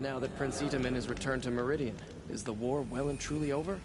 Now that Prince Itamen has returned to Meridian, is the war well and truly over?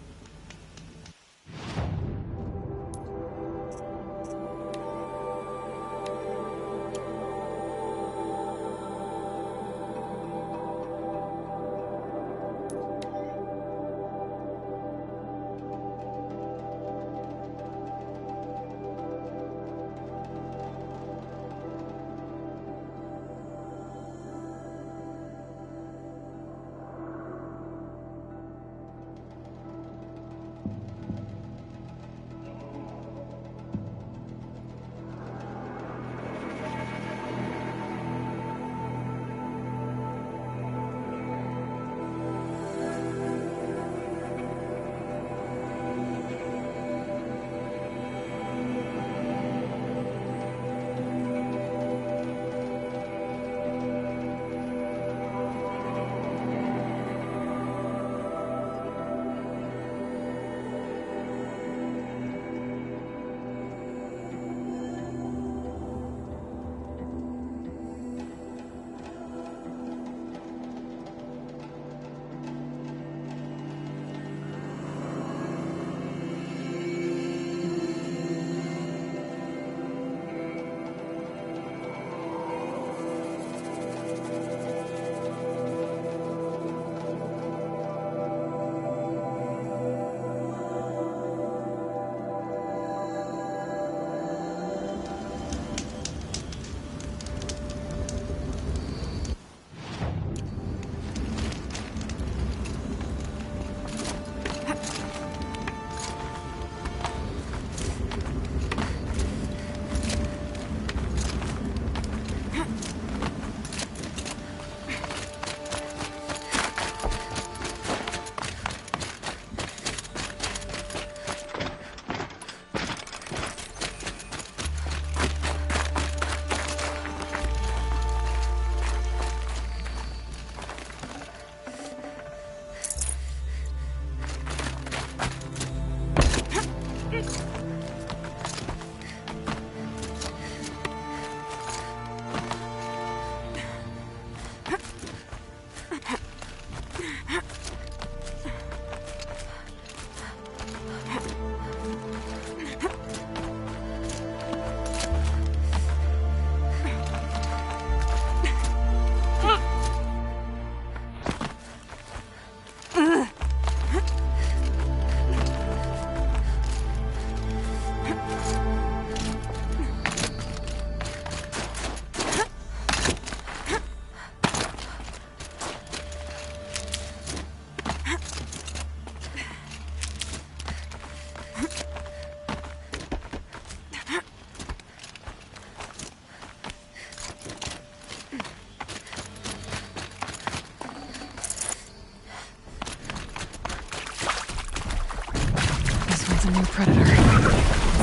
A new predator. I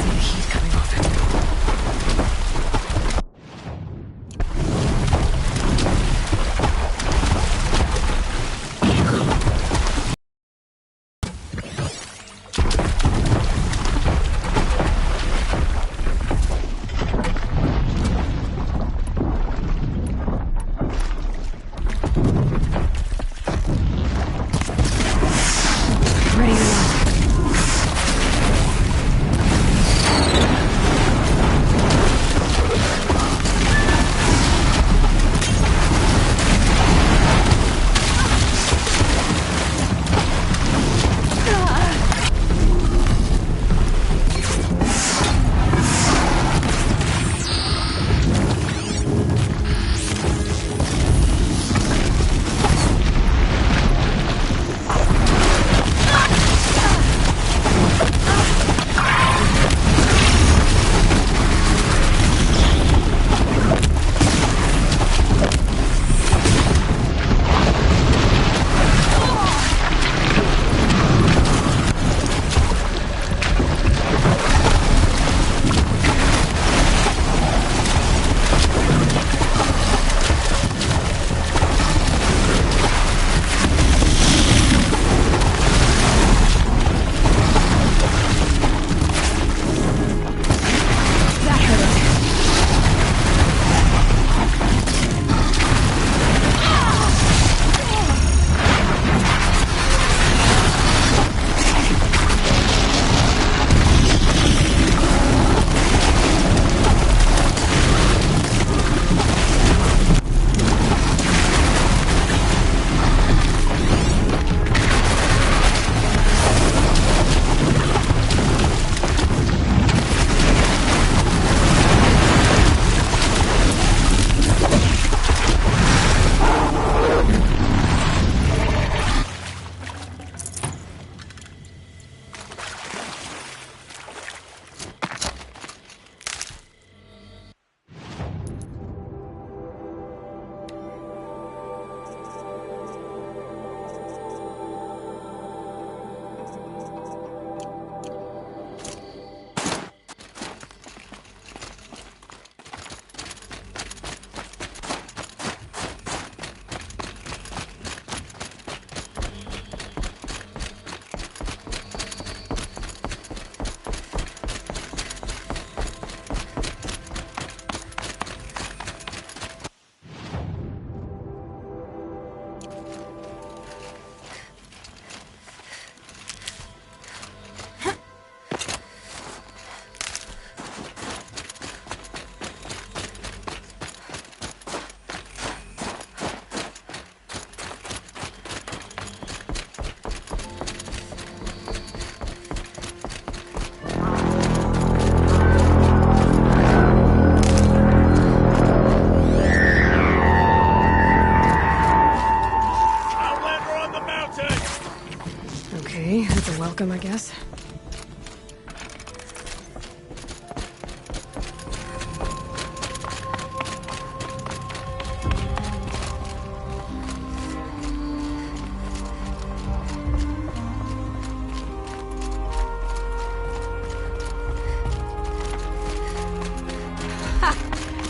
see the heat coming off it. Ready to roll.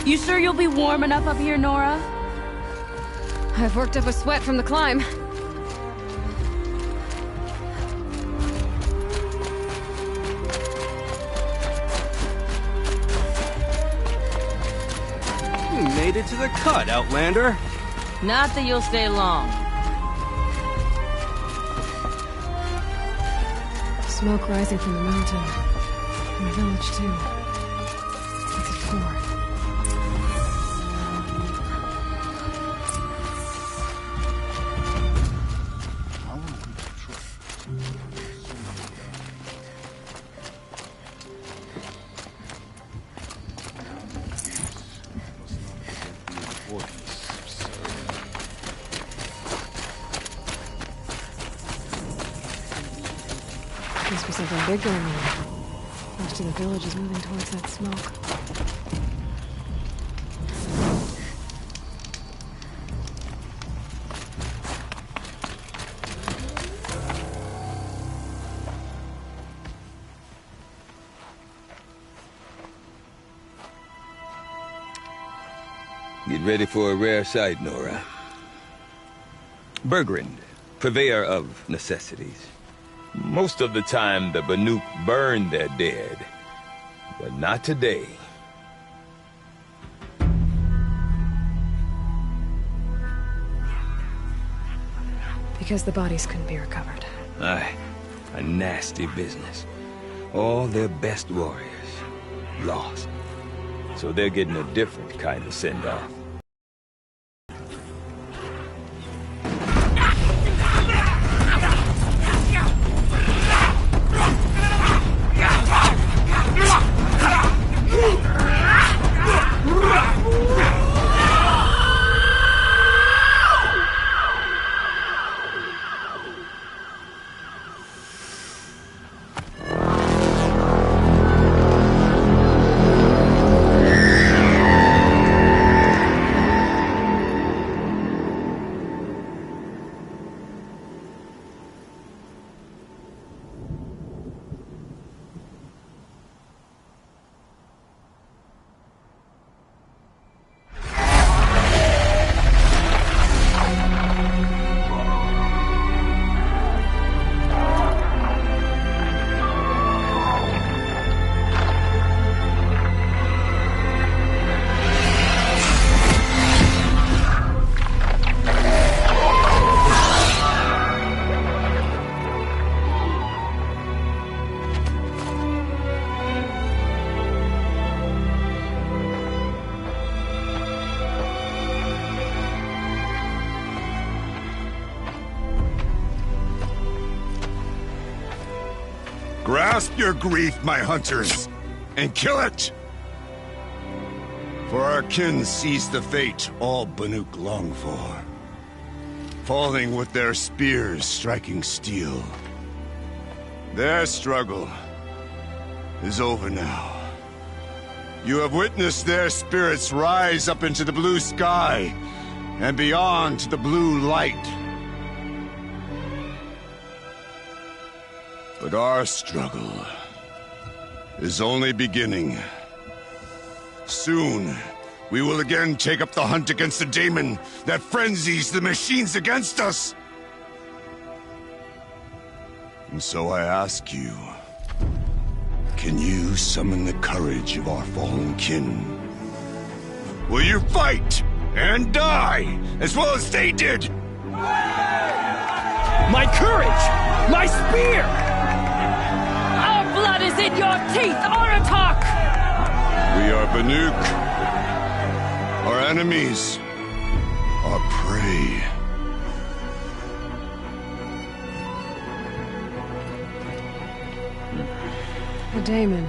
You sure you'll be warm enough up here, Nora? I've worked up a sweat from the climb. You made it to the cut, Outlander. Not that you'll stay long. Smoke rising from the mountain. And the village, too. What's it for? Must be something big going on. Most of the village is moving towards that smoke. Get ready for a rare sight, Nora. Bergrand, purveyor of necessities. Most of the time, the Banuk burn their dead, but not today. Because the bodies couldn't be recovered. Aye, a nasty business. All their best warriors lost. So they're getting a different kind of send-off. Grasp your grief, my hunters, and kill it! For our kin sees the fate all Banuk long for. Falling with their spears striking steel. Their struggle is over now. You have witnessed their spirits rise up into the blue sky and beyond to the blue light. But our struggle is only beginning. Soon, we will again take up the hunt against the daemon that frenzies the machines against us. And so I ask you, can you summon the courage of our fallen kin? Will you fight and die as well as they did? My courage! My spear! Our blood is in your teeth, Aratak! We are Banuk. Our enemies are prey. A daemon.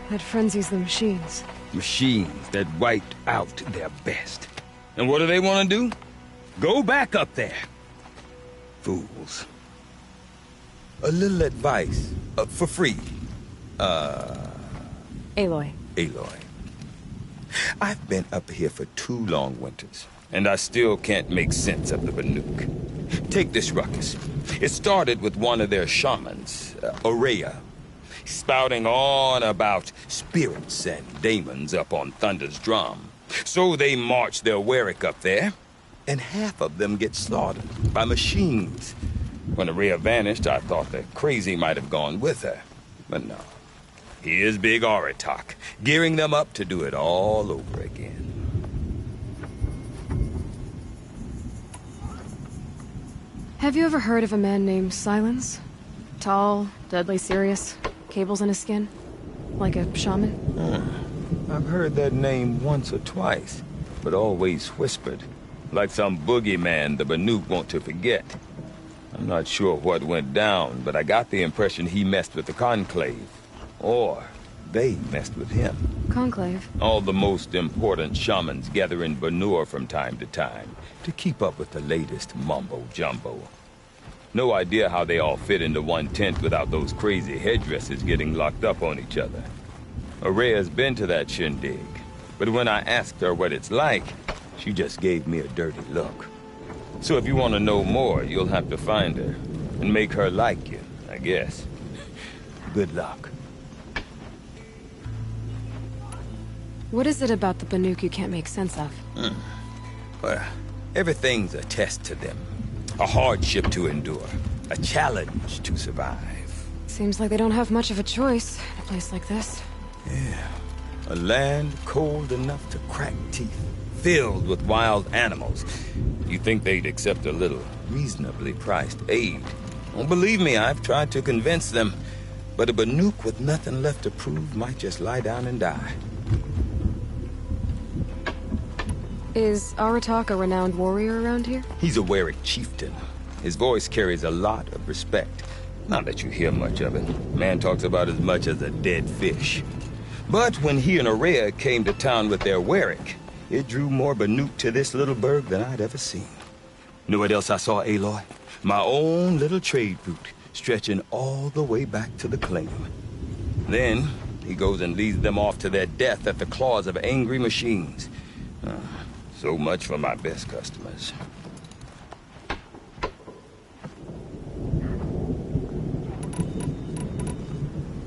That frenzies the machines. Machines that wiped out their best. And what do they want to do? Go back up there. Fools. A little advice, for free. Aloy. Aloy. I've been up here for 2 long winters, and I still can't make sense of the Banuk. Take this ruckus. It started with one of their shamans, Aurea. spouting on about spirits and demons up on Thunder's drum. So they march their Warwick up there, and half of them get slaughtered by machines. When Araya vanished, I thought the crazy might have gone with her. But no. Here's Big Aratak, gearing them up to do it all over again. Have you ever heard of a man named Silence? Tall, deadly serious, cables in his skin? Like a shaman? I've heard that name once or twice, but always whispered. Like some boogeyman the Banuk want to forget. I'm not sure what went down, but I got the impression he messed with the Conclave. Or they messed with him. Conclave? All the most important shamans gather in Banur from time to time to keep up with the latest mumbo-jumbo. No idea how they all fit into one tent without those crazy headdresses getting locked up on each other. Araya's been to that shindig, but when I asked her what it's like, she just gave me a dirty look. So if you want to know more, you'll have to find her and make her like you, I guess. Good luck. What is it about the Banuk you can't make sense of? Well, everything's a test to them. A hardship to endure. A challenge to survive. Seems like they don't have much of a choice in a place like this. Yeah. A land cold enough to crack teeth. Filled with wild animals. You'd think they'd accept a little reasonably priced aid. Well, believe me, I've tried to convince them. But a Banuk with nothing left to prove might just lie down and die. Is Aratak a renowned warrior around here? He's a Warwick chieftain. His voice carries a lot of respect. Not that you hear much of it. Man talks about as much as a dead fish. But when he and Araya came to town with their Warwick, it drew more Banuk to this little burg than I'd ever seen. You know what else I saw, Aloy? My own little trade route, stretching all the way back to the claim. Then, he goes and leads them off to their death at the claws of angry machines. So much for my best customers.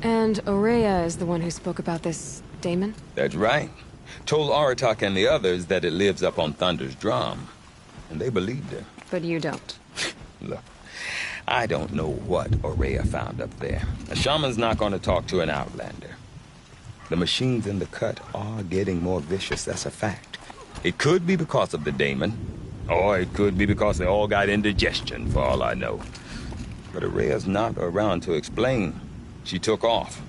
And Araya is the one who spoke about this daemon? That's right. Told Aratak and the others that it lives up on Thunder's drum. And they believed her. But you don't. Look, I don't know what Araya found up there. A shaman's not going to talk to an outlander. The machines in the cut are getting more vicious, that's a fact. It could be because of the daemon, or it could be because they all got indigestion, for all I know. But Araya's not around to explain. She took off,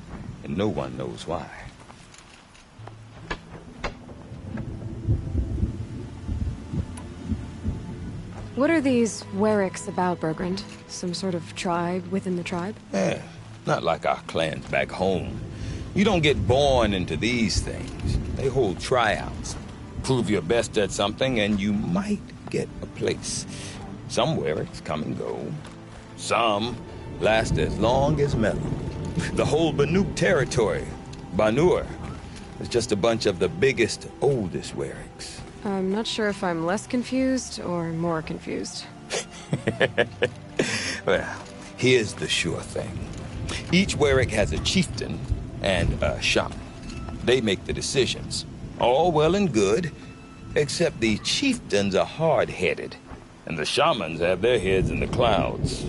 and no one knows why. What are these Warwicks about, Bergrand? Some sort of tribe within the tribe? Yeah, not like our clans back home. You don't get born into these things. They hold tryouts. Prove your best at something, and you might get a place. Some Warwicks come and go. Some last as long as Melon. The whole Banuk territory, Banur, is just a bunch of the biggest, oldest Warwicks. I'm not sure if I'm less confused or more confused. Well, here's the sure thing. Each Warwick has a chieftain and a shaman. They make the decisions. All well and good, except the chieftains are hard-headed, and the shamans have their heads in the clouds.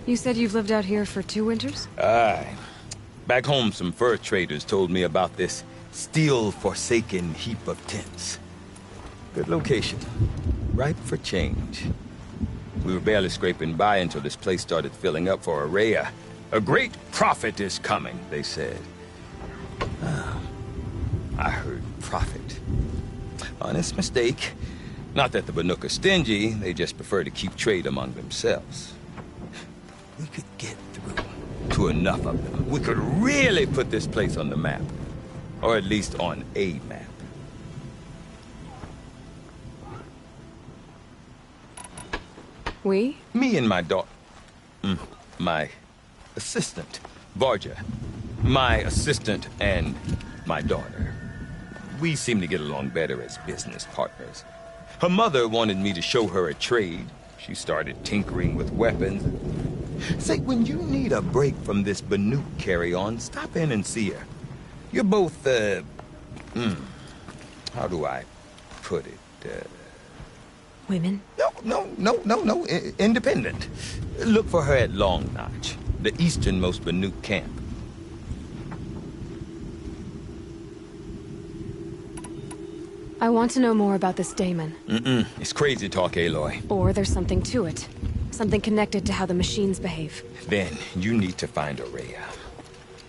You said you've lived out here for 2 winters? Aye. Back home, some fur traders told me about this steel-forsaken heap of tents. Good location. Ripe for change. We were barely scraping by until this place started filling up for Araya. A great prophet is coming, they said. I heard prophet. Honest mistake. Not that the Banuk are stingy, they just prefer to keep trade among themselves. We could get through to enough of them. We could really put this place on the map. Or at least on a map. We? Me and my daughter... my assistant, Varja. My assistant and my daughter. We seem to get along better as business partners. Her mother wanted me to show her a trade She started tinkering with weapons. Say, when you need a break from this Banuk carry-on, stop in and see her. You're both, how do I put it? Women? No, independent. Look for her at Long Notch, the easternmost Banuk camp. I want to know more about this daemon. It's crazy talk, Aloy. Or there's something to it. Something connected to how the machines behave. Then you need to find Aurea.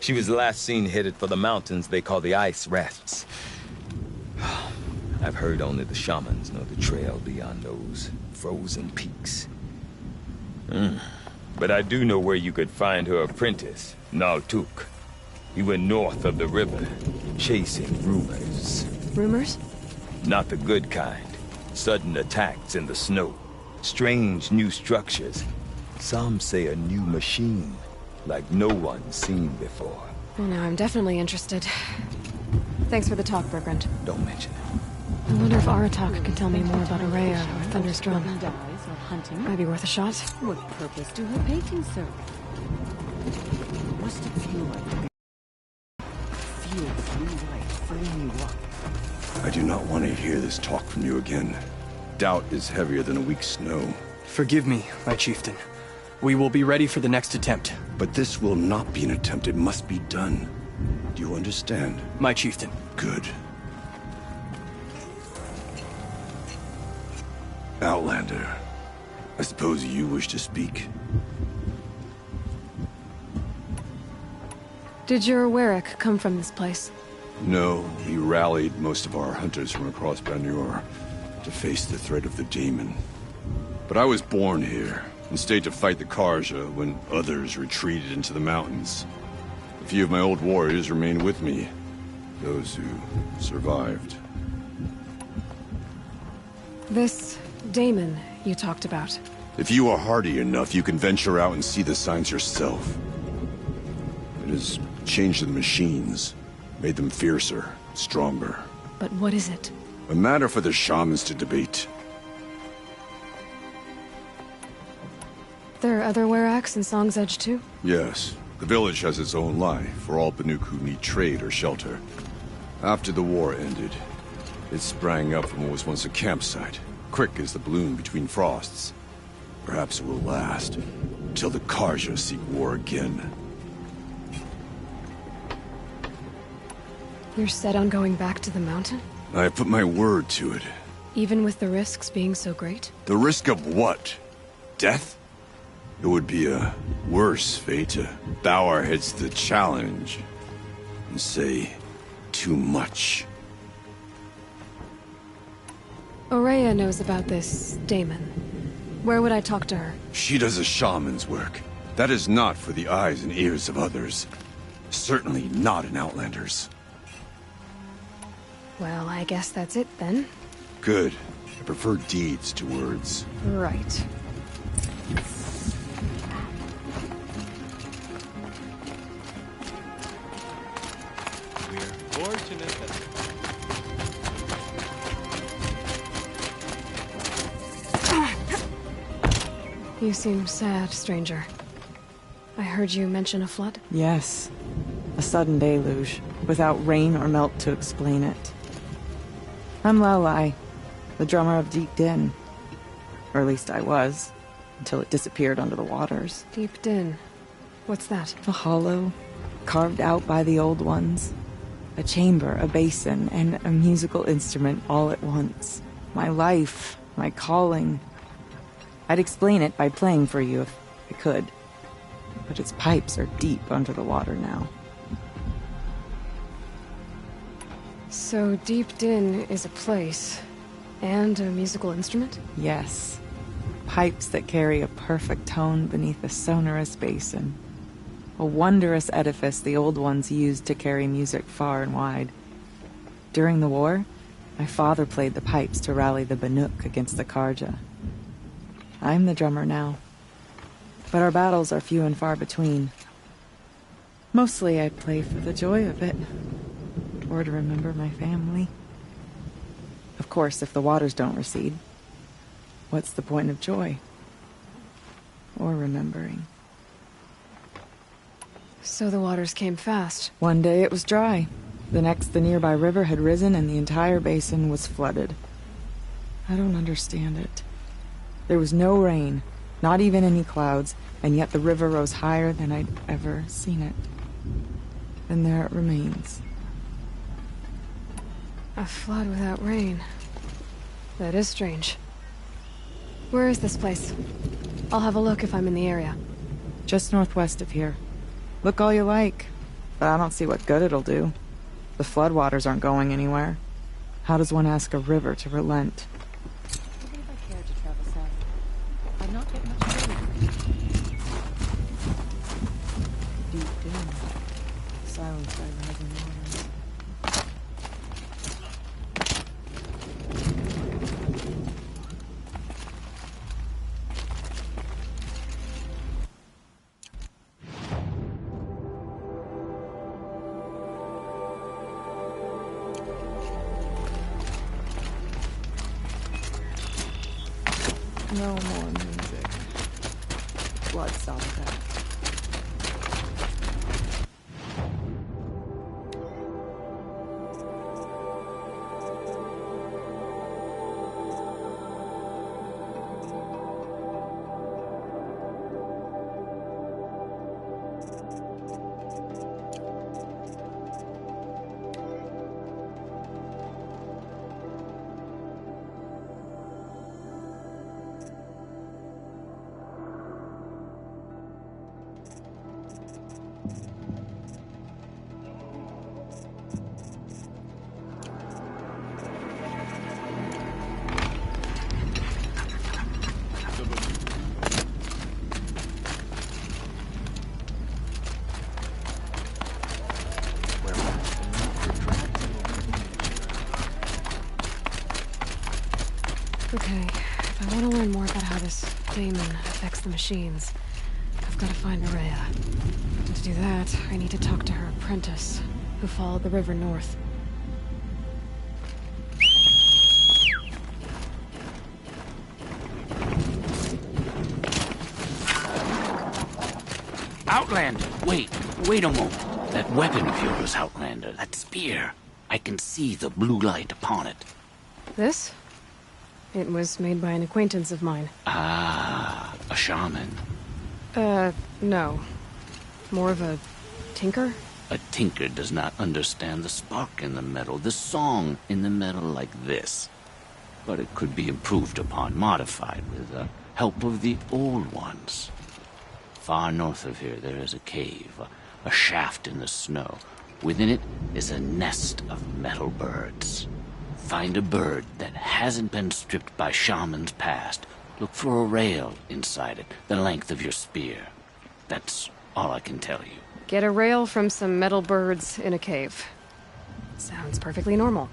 She was last seen headed for the mountains they call the Ice Rafts. I've heard only the shamans know the trail beyond those frozen peaks. But I do know where you could find her apprentice, Naltuk. He went north of the river, chasing rumors. Rumors? Not the good kind. Sudden attacks in the snow. Strange new structures. Some say a new machine, like no one's seen before. Well, now I'm definitely interested. Thanks for the talk, Bergrand. Don't mention it. I wonder if Aratak can tell me more about Aurea or Thunder's drum. Dies or hunting. Might be worth a shot. What purpose do her paintings serve? Must it feel like blue light filling you up? I do not want to hear this talk from you again. Doubt is heavier than a week's snow. Forgive me, my chieftain. We will be ready for the next attempt. But this will not be an attempt. It must be done. Do you understand? My chieftain. Good. Outlander, I suppose you wish to speak? Did your Warwick come from this place? No, we rallied most of our hunters from across Banur to face the threat of the demon. But I was born here and stayed to fight the Karja when others retreated into the mountains. A few of my old warriors remained with me, those who survived. This daemon you talked about. If you are hardy enough, you can venture out and see the signs yourself. It has changed the machines, made them fiercer, stronger. But what is it? A matter for the shamans to debate. There are other Weraks in Song's Edge too? Yes, the village has its own life for all Banuk who need trade or shelter. After the war ended, it sprang up from what was once a campsite, quick as the bloom between frosts. Perhaps it will last, till the Karja seek war again. You're set on going back to the mountain? I have put my word to it. Even with the risks being so great? The risk of what? Death? It would be a worse fate to bow our heads to the challenge and say too much. Aurea knows about this daemon. Where would I talk to her? She does a shaman's work. That is not for the eyes and ears of others. Certainly not an Outlander's. Well, I guess that's it then. Good. I prefer deeds to words. Right. We're fortunate that... You seem sad, stranger. I heard you mention a flood? Yes. A sudden deluge, without rain or melt to explain it. I'm Lelai, the drummer of Deep Din. Or at least I was, until it disappeared under the waters. Deep Din. What's that? A hollow, carved out by the old ones. A chamber, a basin, and a musical instrument all at once. My life, my calling. I'd explain it by playing for you if I could. But its pipes are deep under the water now. So Deep Din is a place, and a musical instrument? Yes. Pipes that carry a perfect tone beneath a sonorous basin. A wondrous edifice the old ones used to carry music far and wide. During the war, my father played the pipes to rally the Banuk against the Karja. I'm the drummer now. But our battles are few and far between. Mostly I play for the joy of it. Or to remember my family. Of course, if the waters don't recede, what's the point of joy? or remembering. So the waters came fast. One day it was dry. The next, the nearby river had risen and the entire basin was flooded. I don't understand it. There was no rain, not even any clouds, and yet the river rose higher than I'd ever seen it. And there it remains. A flood without rain. That is strange. Where is this place? I'll have a look if I'm in the area. Just northwest of here. Look all you like, but I don't see what good it'll do. The floodwaters aren't going anywhere. How does one ask a river to relent? Even if I cared to travel south, I'd not get much further. Deep doom, silenced by rising waters. No more music. Blood saw that. Okay, if I want to learn more about how this daemon affects the machines, I've got to find Araya. And to do that, I need to talk to her apprentice, who followed the river north. Outlander, wait a moment. That weapon of yours, Outlander, that spear. I can see the blue light upon it. This? It was made by an acquaintance of mine. Ah, a shaman. No. More of a tinker? A tinker does not understand the spark in the metal, the song in the metal like this. But it could be improved upon, modified with the help of the old ones. Far north of here there is a cave, a shaft in the snow. Within it is a nest of metal birds. Find a bird that hasn't been stripped by shamans past. Look for a rail inside it, the length of your spear. That's all I can tell you. Get a rail from some metal birds in a cave. Sounds perfectly normal.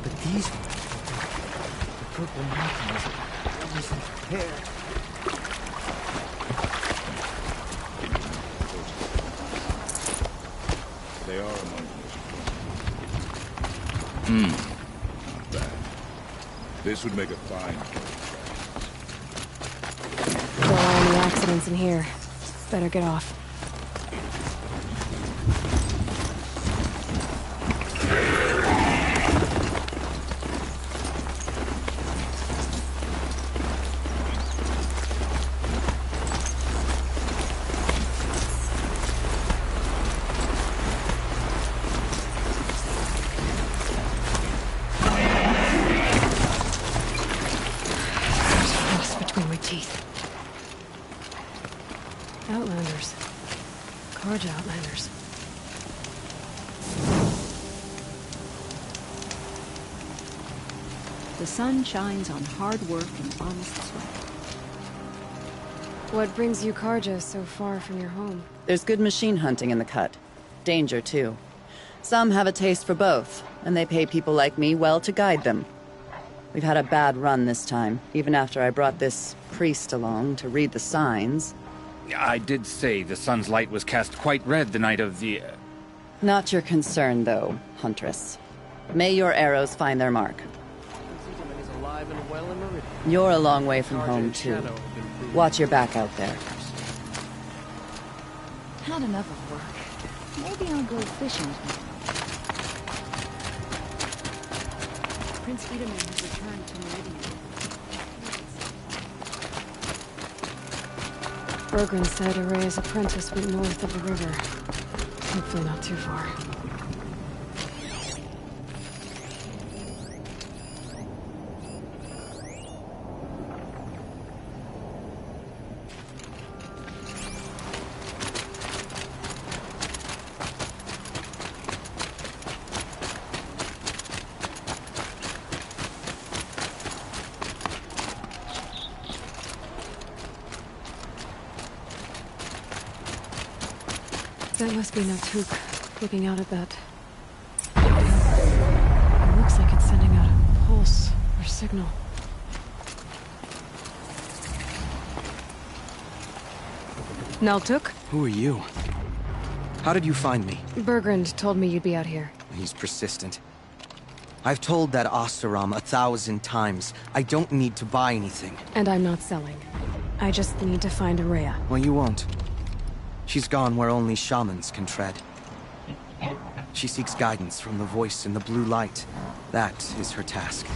But these ones, the purple mountains, always in hair. They are among Hmm. not bad. This would make a fine. There are any accidents in here. Better get off. Outlanders. Carja Outlanders. The sun shines on hard work and honest sweat. What brings you Carja so far from your home? There's good machine hunting in the cut. Danger, too. Some have a taste for both, and they pay people like me well to guide them. We've had a bad run this time, even after I brought this priest along to read the signs. I did say the sun's light was cast quite red the night of the... Not your concern, though, Huntress. May your arrows find their mark. Is alive and well in Meridian. You're a long way from home, too. Watch your back out there. Had enough of work. Maybe I'll go fishing again. Prince Wiedemann has returned to Meridian. Bergren said Araya's apprentice went north of the river. Hopefully not too far. That must be Notuk, looking out at that. It looks like it's sending out a pulse or signal. Naltuk? Who are you? How did you find me? Bergrand told me you'd be out here. He's persistent. I've told that Oseram 1,000 times. I don't need to buy anything. And I'm not selling. I just need to find Araya. Well, you won't. She's gone where only shamans can tread. She seeks guidance from the voice in the blue light. That is her task.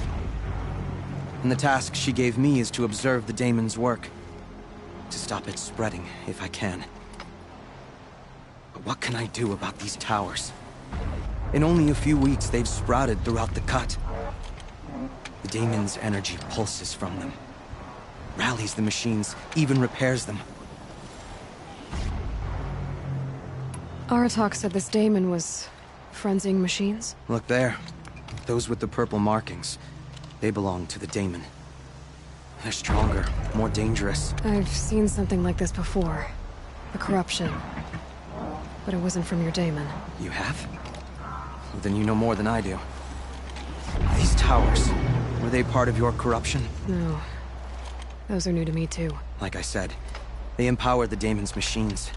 And the task she gave me is to observe the daemon's work. To stop it spreading, if I can. But what can I do about these towers? In only a few weeks, they've sprouted throughout the cut. The daemon's energy pulses from them. Rallies the machines, even repairs them. Aratak said this daemon was frenzying machines? Look there. Those with the purple markings. They belong to the daemon. They're stronger, more dangerous. I've seen something like this before. The corruption. But it wasn't from your daemon. You have? Well, then you know more than I do. These towers, were they part of your corruption? No. Those are new to me too. Like I said, they empower the daemon's machines.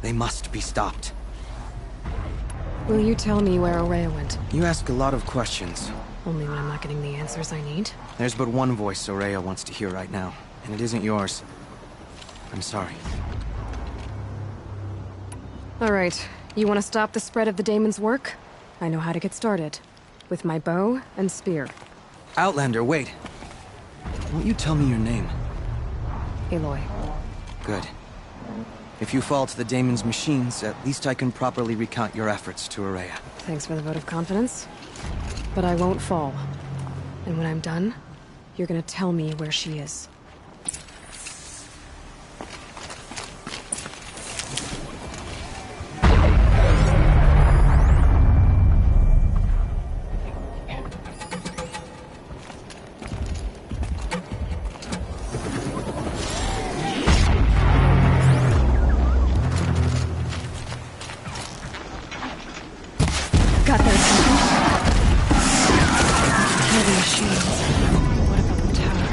They must be stopped. Will you tell me where Araya went? You ask a lot of questions. Only when I'm not getting the answers I need. There's but one voice Araya wants to hear right now, and it isn't yours. I'm sorry. Alright, you want to stop the spread of the daemon's work? I know how to get started. With my bow and spear. Outlander, wait. Won't you tell me your name? Aloy. Good. If you fall to the daemon's machines, at least I can properly recount your efforts to Araya. Thanks for the vote of confidence. But I won't fall. And when I'm done, you're gonna tell me where she is. Got there, something. Heavy machines. What about the tower?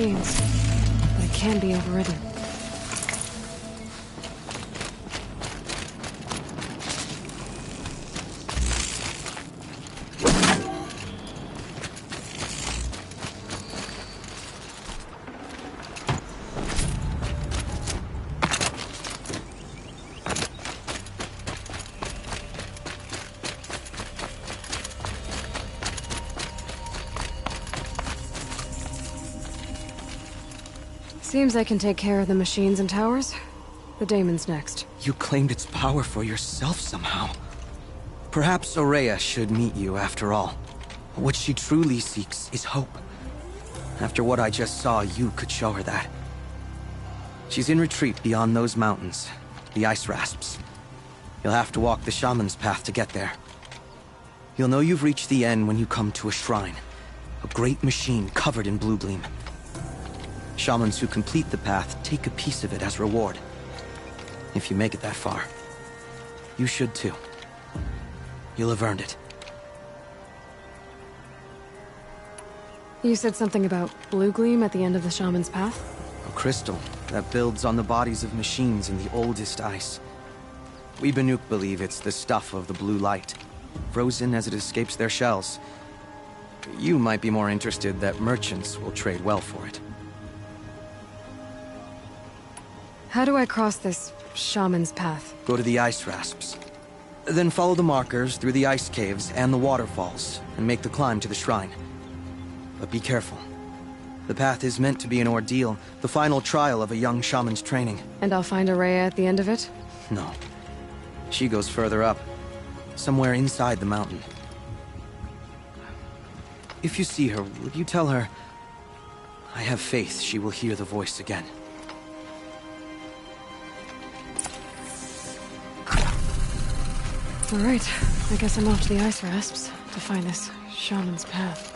machines, but it can be overridden. Seems I can take care of the machines and towers. The daemon's next. You claimed its power for yourself somehow. Perhaps Aurea should meet you after all. What she truly seeks is hope. After what I just saw, you could show her that. She's in retreat beyond those mountains, the ice rasps. You'll have to walk the shaman's path to get there. You'll know you've reached the end when you come to a shrine. A great machine covered in blue gleam. Shamans who complete the path take a piece of it as reward. If you make it that far, you should too. You'll have earned it. You said something about blue gleam at the end of the shaman's path? A crystal that builds on the bodies of machines in the oldest ice. We Banuk believe it's the stuff of the blue light, frozen as it escapes their shells. You might be more interested that merchants will trade well for it. How do I cross this shaman's path? Go to the ice rasps. Then follow the markers through the ice caves and the waterfalls, and make the climb to the shrine. But be careful. The path is meant to be an ordeal, the final trial of a young shaman's training. And I'll find Aurea at the end of it? No. She goes further up, somewhere inside the mountain. If you see her, would you tell her, I have faith she will hear the voice again. Alright, I guess I'm off to the ice rasps to find this shaman's path.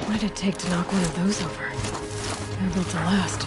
What did it take to knock one of those over? They're built to last.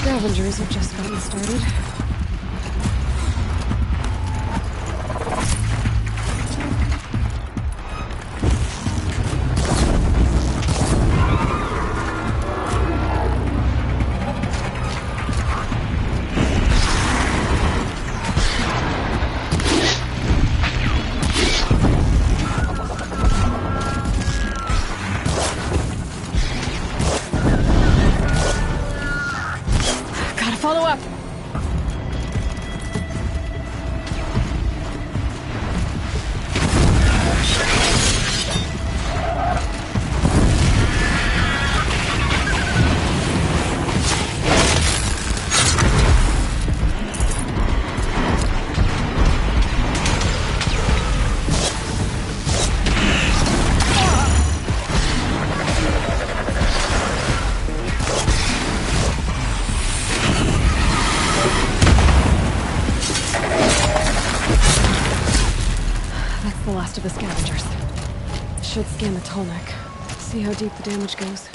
Scavengers have just gotten started. Follow up! the last of the scavengers. Should scan the tall neck. See how deep the damage goes.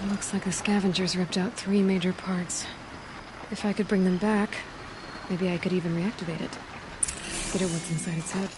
Looks like the scavengers ripped out 3 major parts. If I could bring them back, maybe I could even reactivate it. Get at what's inside its head.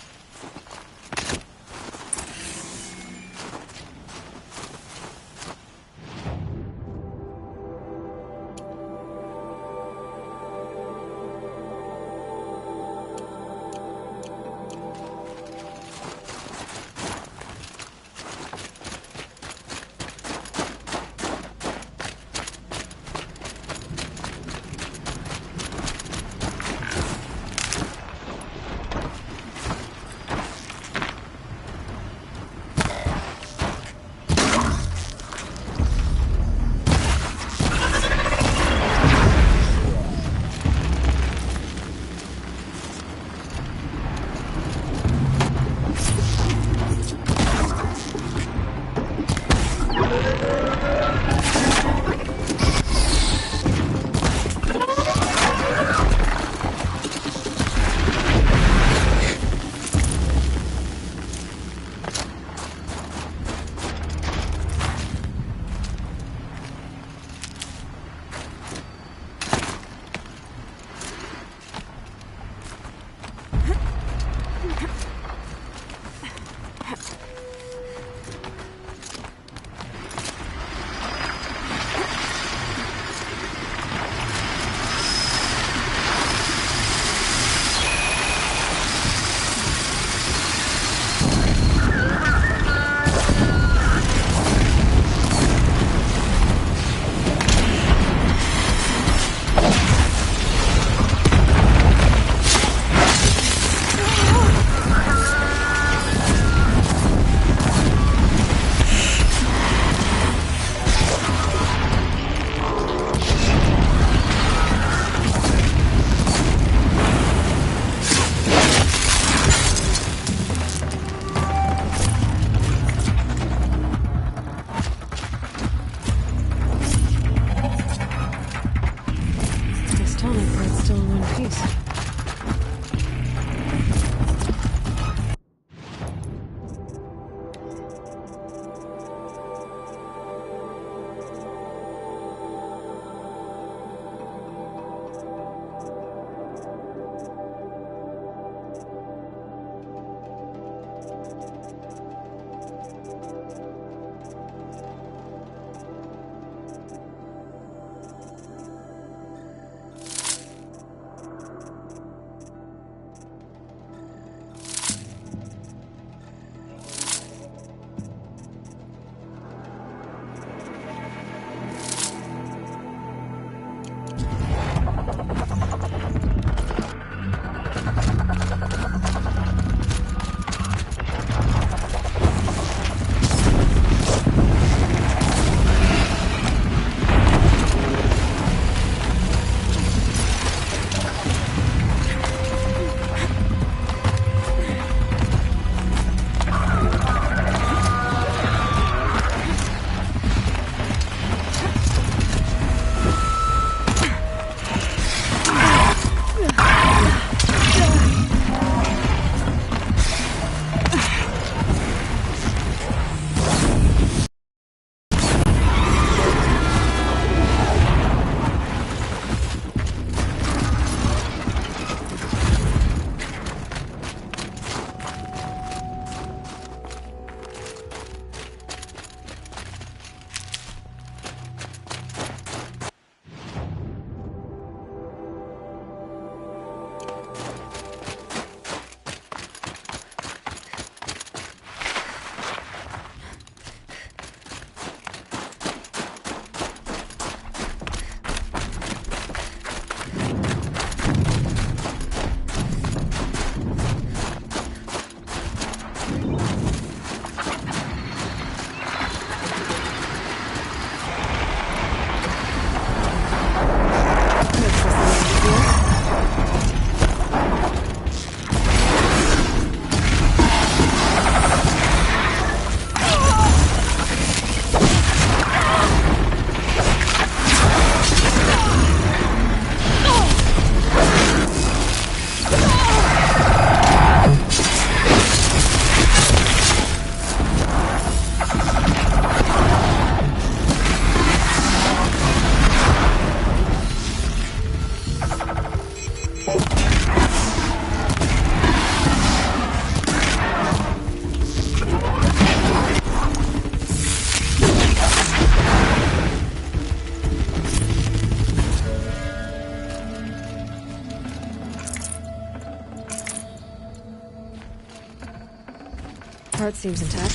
part seems intact.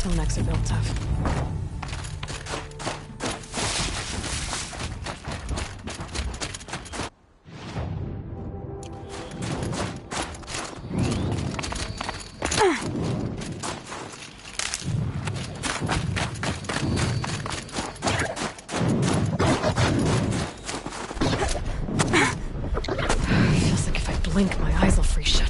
Telnecks are built tough. Feels like if I blink, my eyes will freeze shut.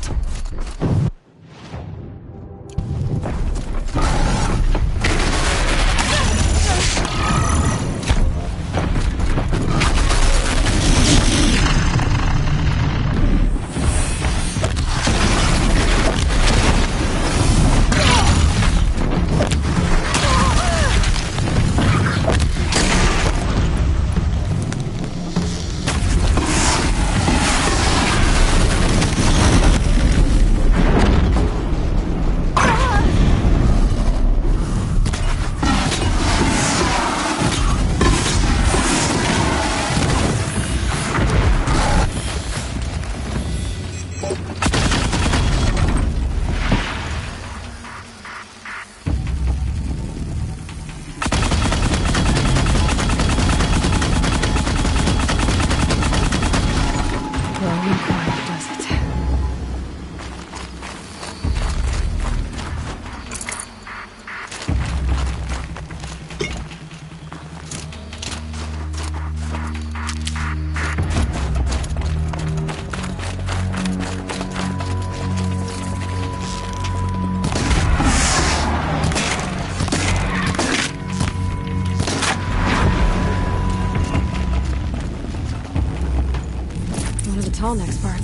Tall next part.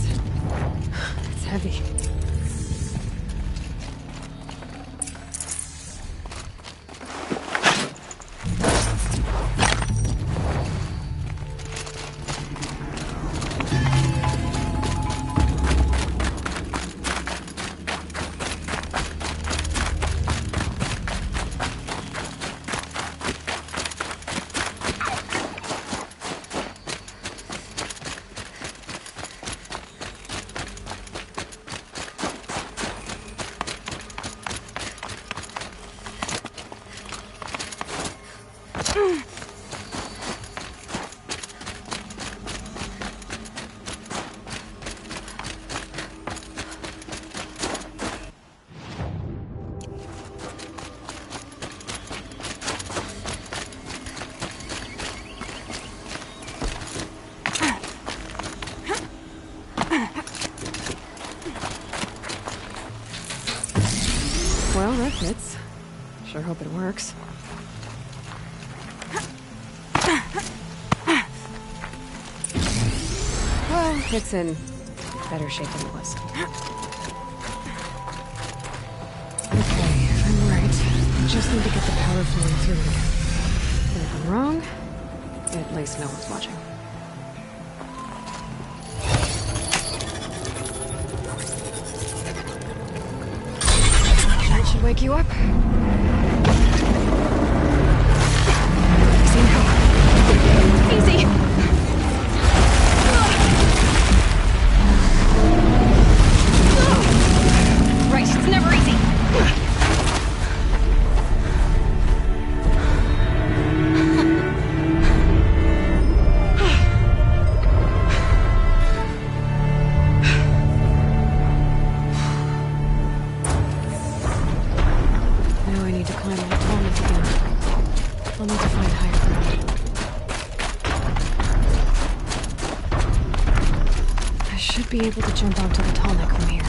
It's heavy. Well, that fits. Sure hope it works. Well, it's in better shape than it was. Okay, I'm right. Just need to get the power flowing through again. And if I'm wrong, at least no one's watching. That should wake you up. Easy now. Easy! Right, it's never easy. Now I need to climb the tallness again. I'll need to find higher ground. I should be able to jump onto the tall neck from here.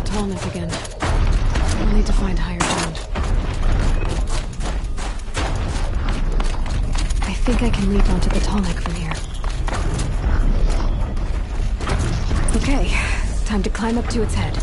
Tallness again. I'll need to find higher ground. I think I can leap onto the tall neck from here. Okay, time to climb up to its head.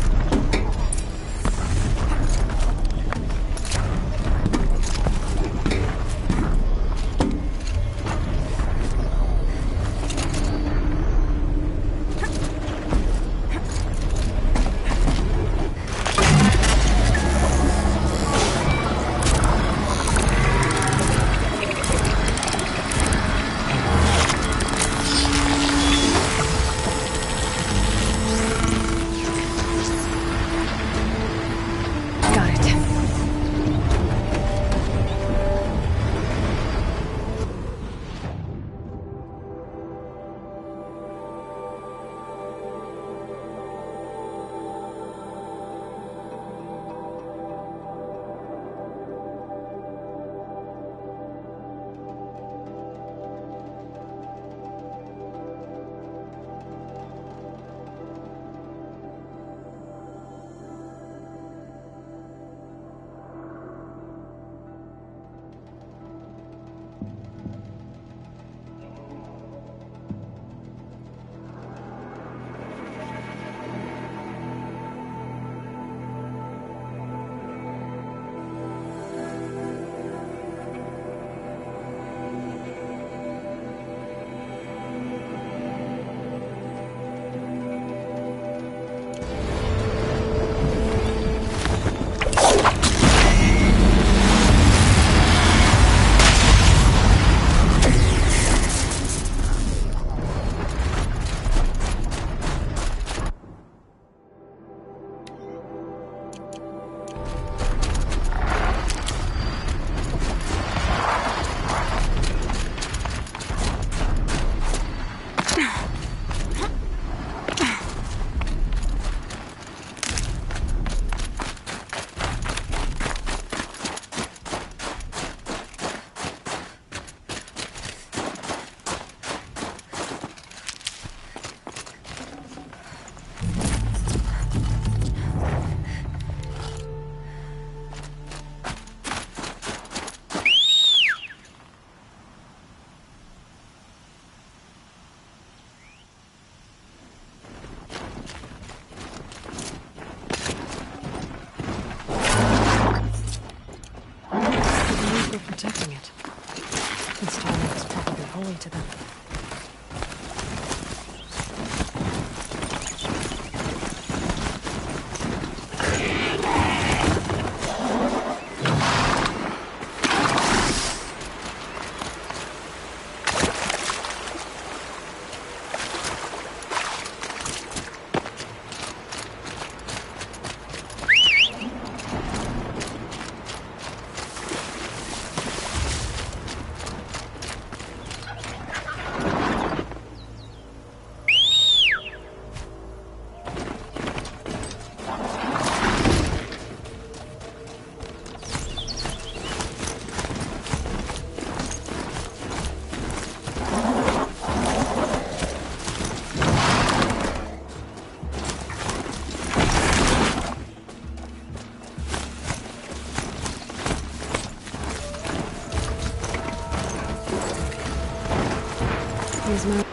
These mountains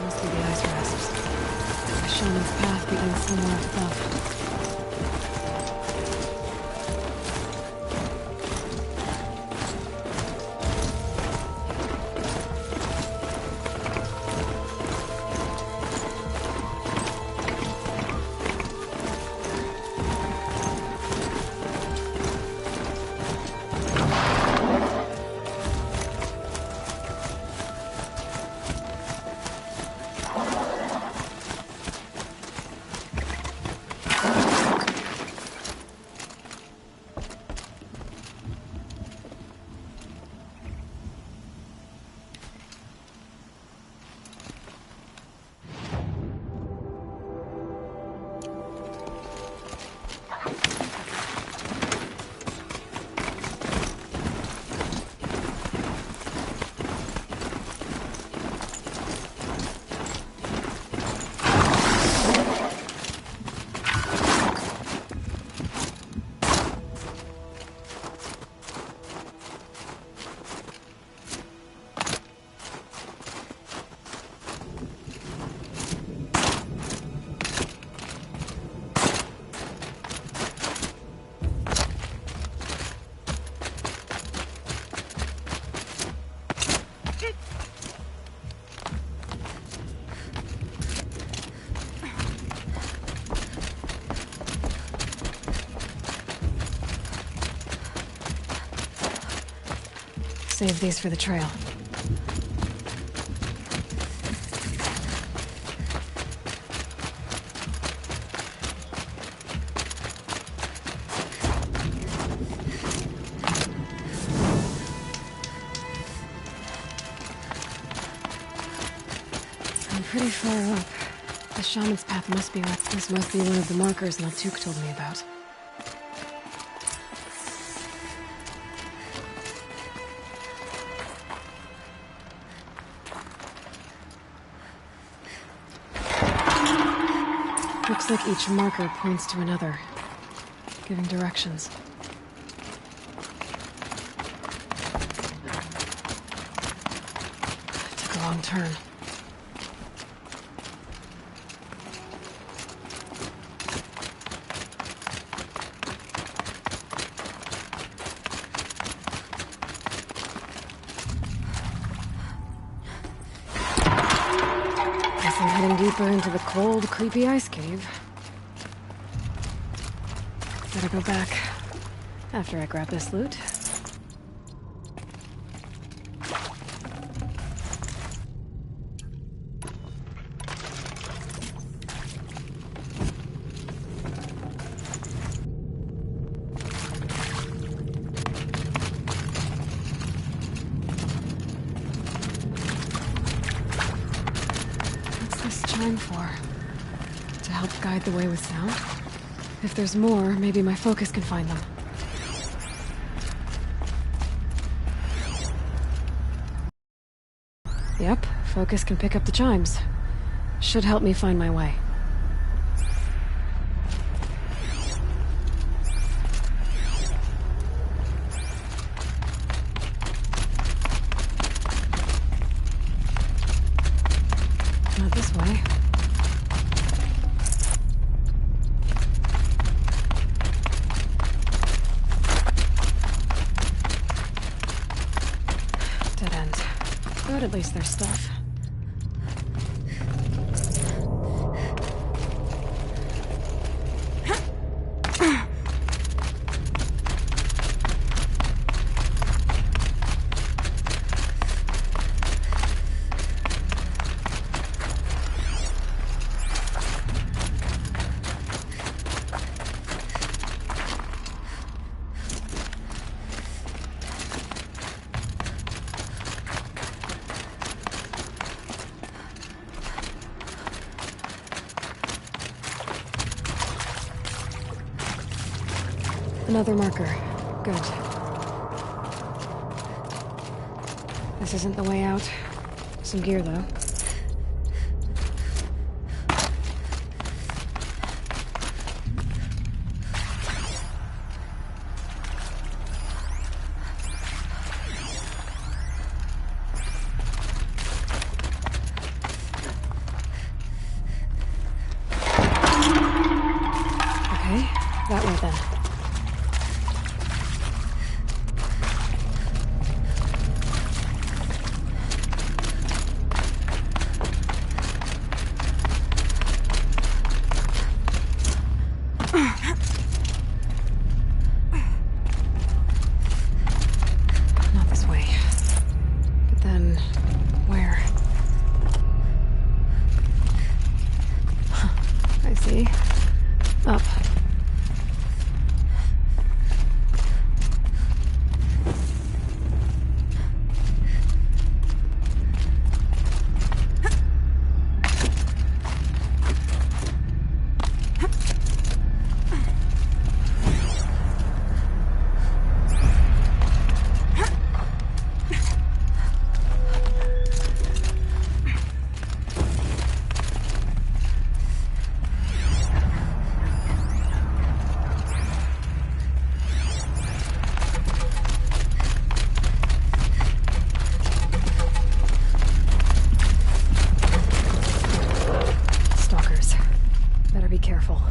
must be the ice rasps. The shaman's path begins somewhere up above. Save these for the trail. I'm pretty far up. The shaman's path must be right. This must be one of the markers Naltuk told me about. Looks like each marker points to another, giving directions. I took a wrong turn. Guess I'm heading deeper into the cold, creepy ice cave. Better go back after I grab this loot. What's this chime for? To help guide the way with sound? If there's more, maybe my focus can find them. Yep, focus can pick up the chimes. Should help me find my way. Not this way. Dead end. But at least there's stuff. Another marker. Good. This isn't the way out. Some gear, though. Up. Be careful.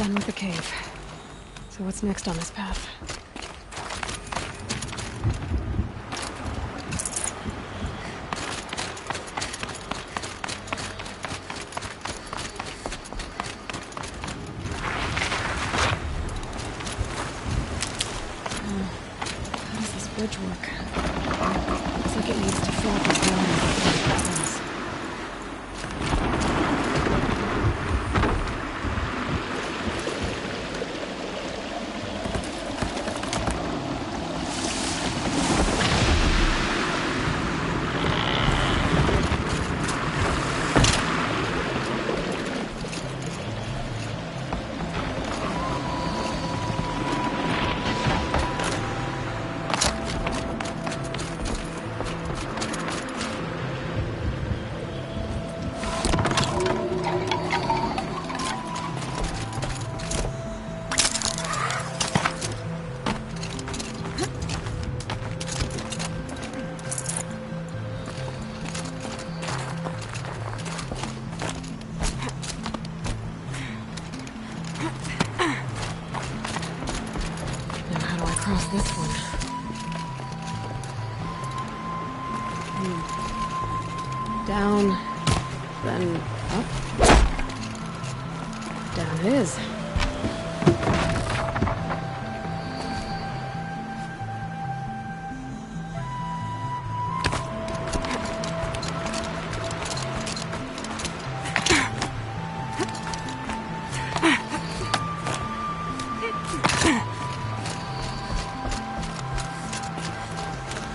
Done with the cave. So what's next on this path? How does this bridge work? Looks like it needs to flop as well as the buttons. Across this one. Down, then up. Down it is.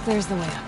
There's the way up.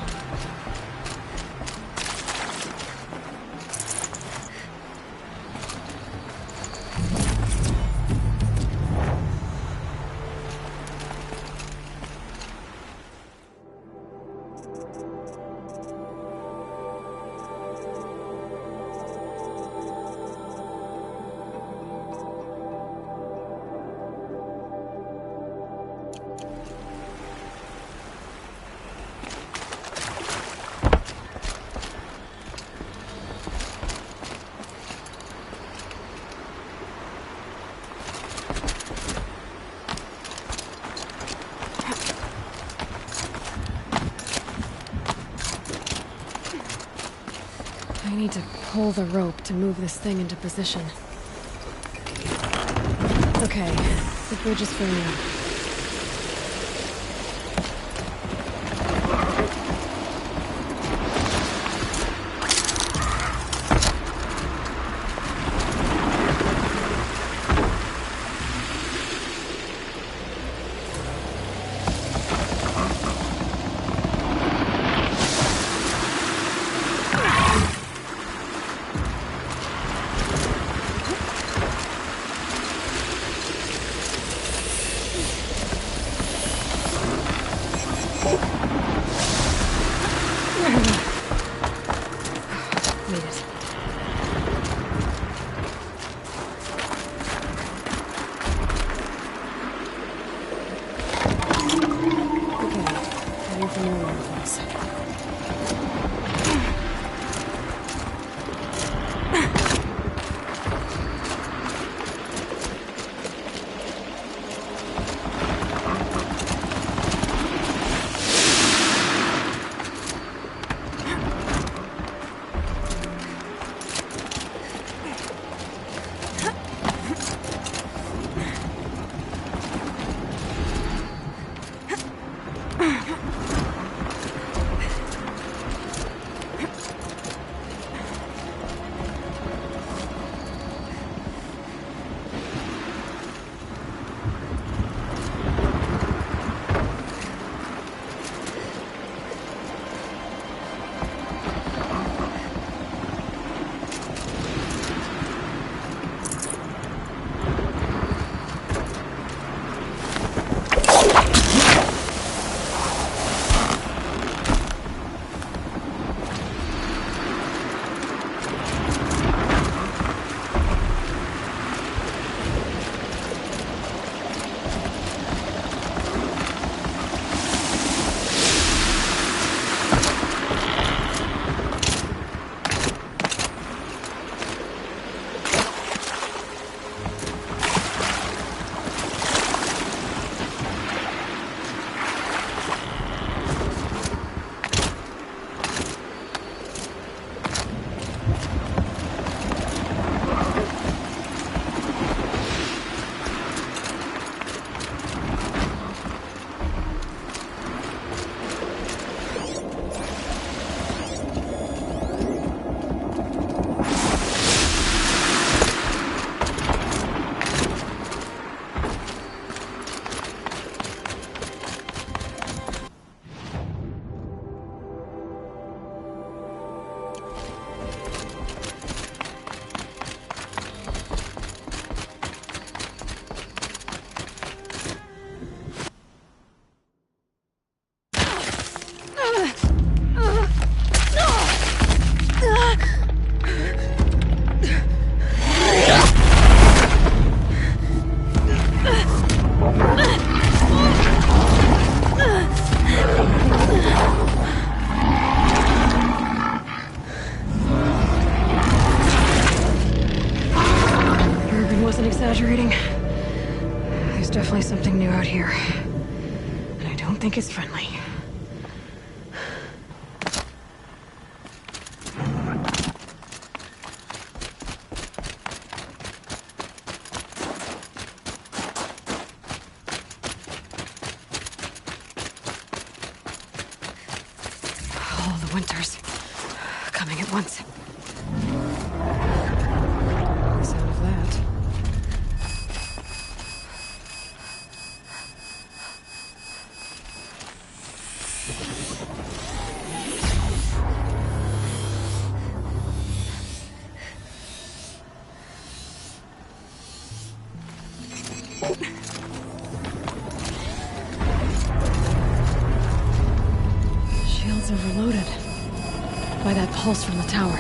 I need to pull the rope to move this thing into position. Okay, the bridge is firm now. wasn't exaggerating. There's definitely something new out here. And I don't think it's friendly. All the winters coming at once. The sound of that. Shields overloaded by that pulse from the tower.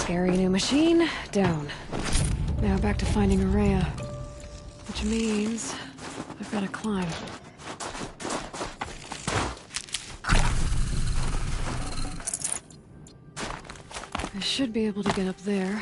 Scary new machine, down. Now back to finding Araya. Which means I've got to climb. I should be able to get up there.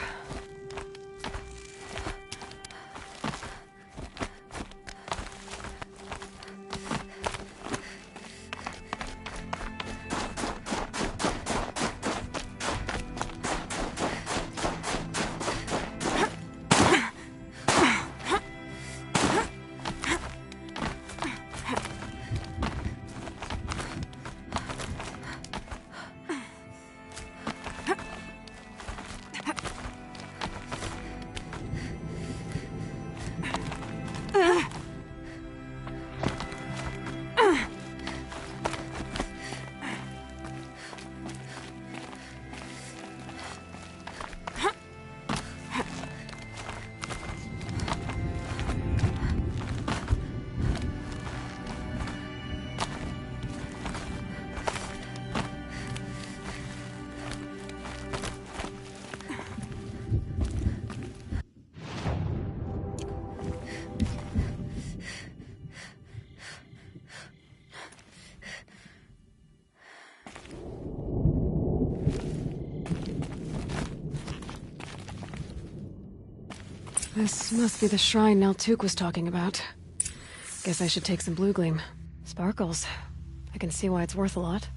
This must be the shrine Naltuk was talking about. Guess I should take some blue gleam. Sparkles. I can see why it's worth a lot.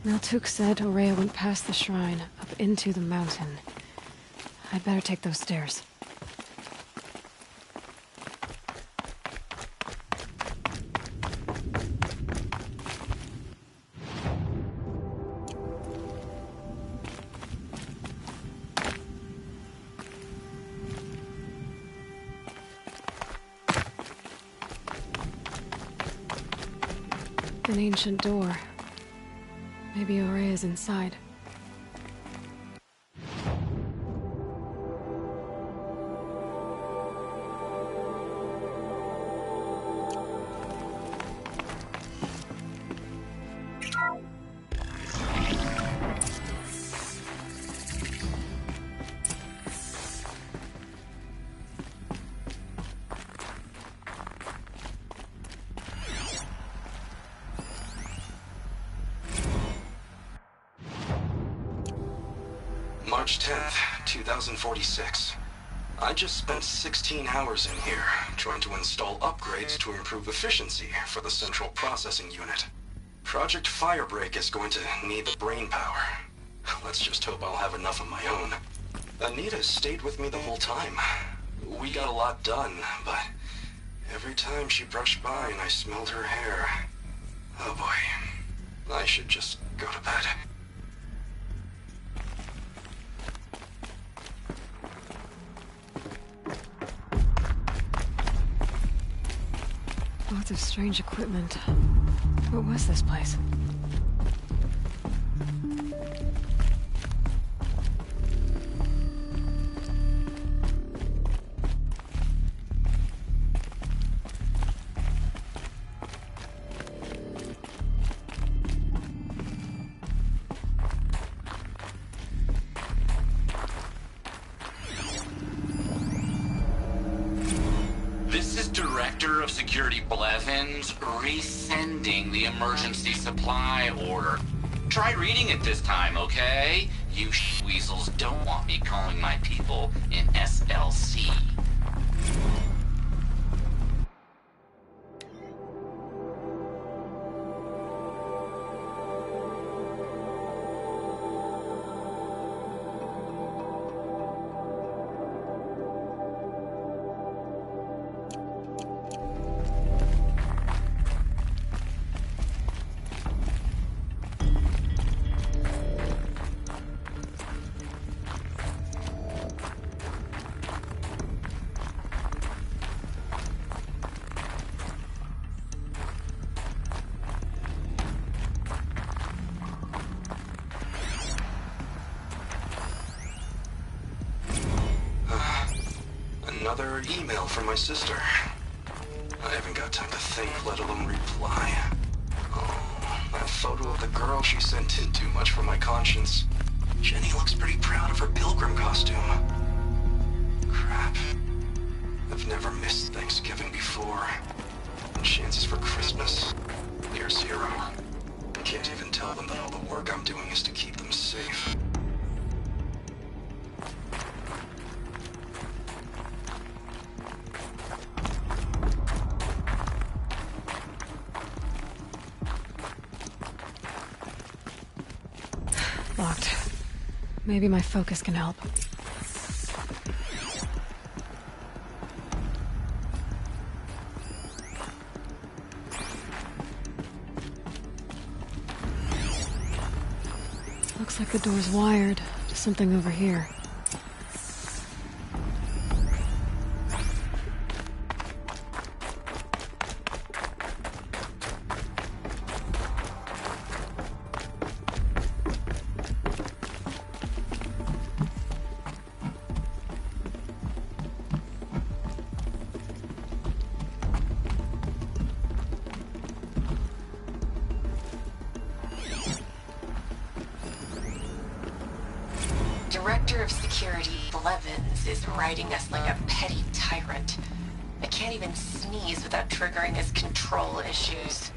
Naltuk said Aurea went past the shrine, up into the mountain. I'd better take those stairs. An ancient door. Maybe Aurea's inside. March 10th, 2046. I just spent 16 hours in here, trying to install upgrades to improve efficiency for the central processing unit. Project Firebreak is going to need the brain power. Let's just hope I'll have enough of my own. Anita stayed with me the whole time. We got a lot done, but every time she brushed by and I smelled her hair... Oh boy. I should just go to bed. Lots of strange equipment. What was this place? This is Director of Security Blevins resending the emergency supply order. Try reading it this time, okay? You weasels don't want me calling my people in SLC. another email from my sister. I haven't got time to think, let alone reply. Oh, that photo of the girl she sent in too much for my conscience. Jenny looks pretty proud of her pilgrim costume. Crap. I've never missed Thanksgiving before. And chances for Christmas? Near zero. I can't even tell them that all the work I'm doing is to keep them safe. Locked. Maybe my focus can help. Looks like the door's wired to something over here. Director of Security Blevins is riding us like a petty tyrant. I can't even sneeze without triggering his control issues.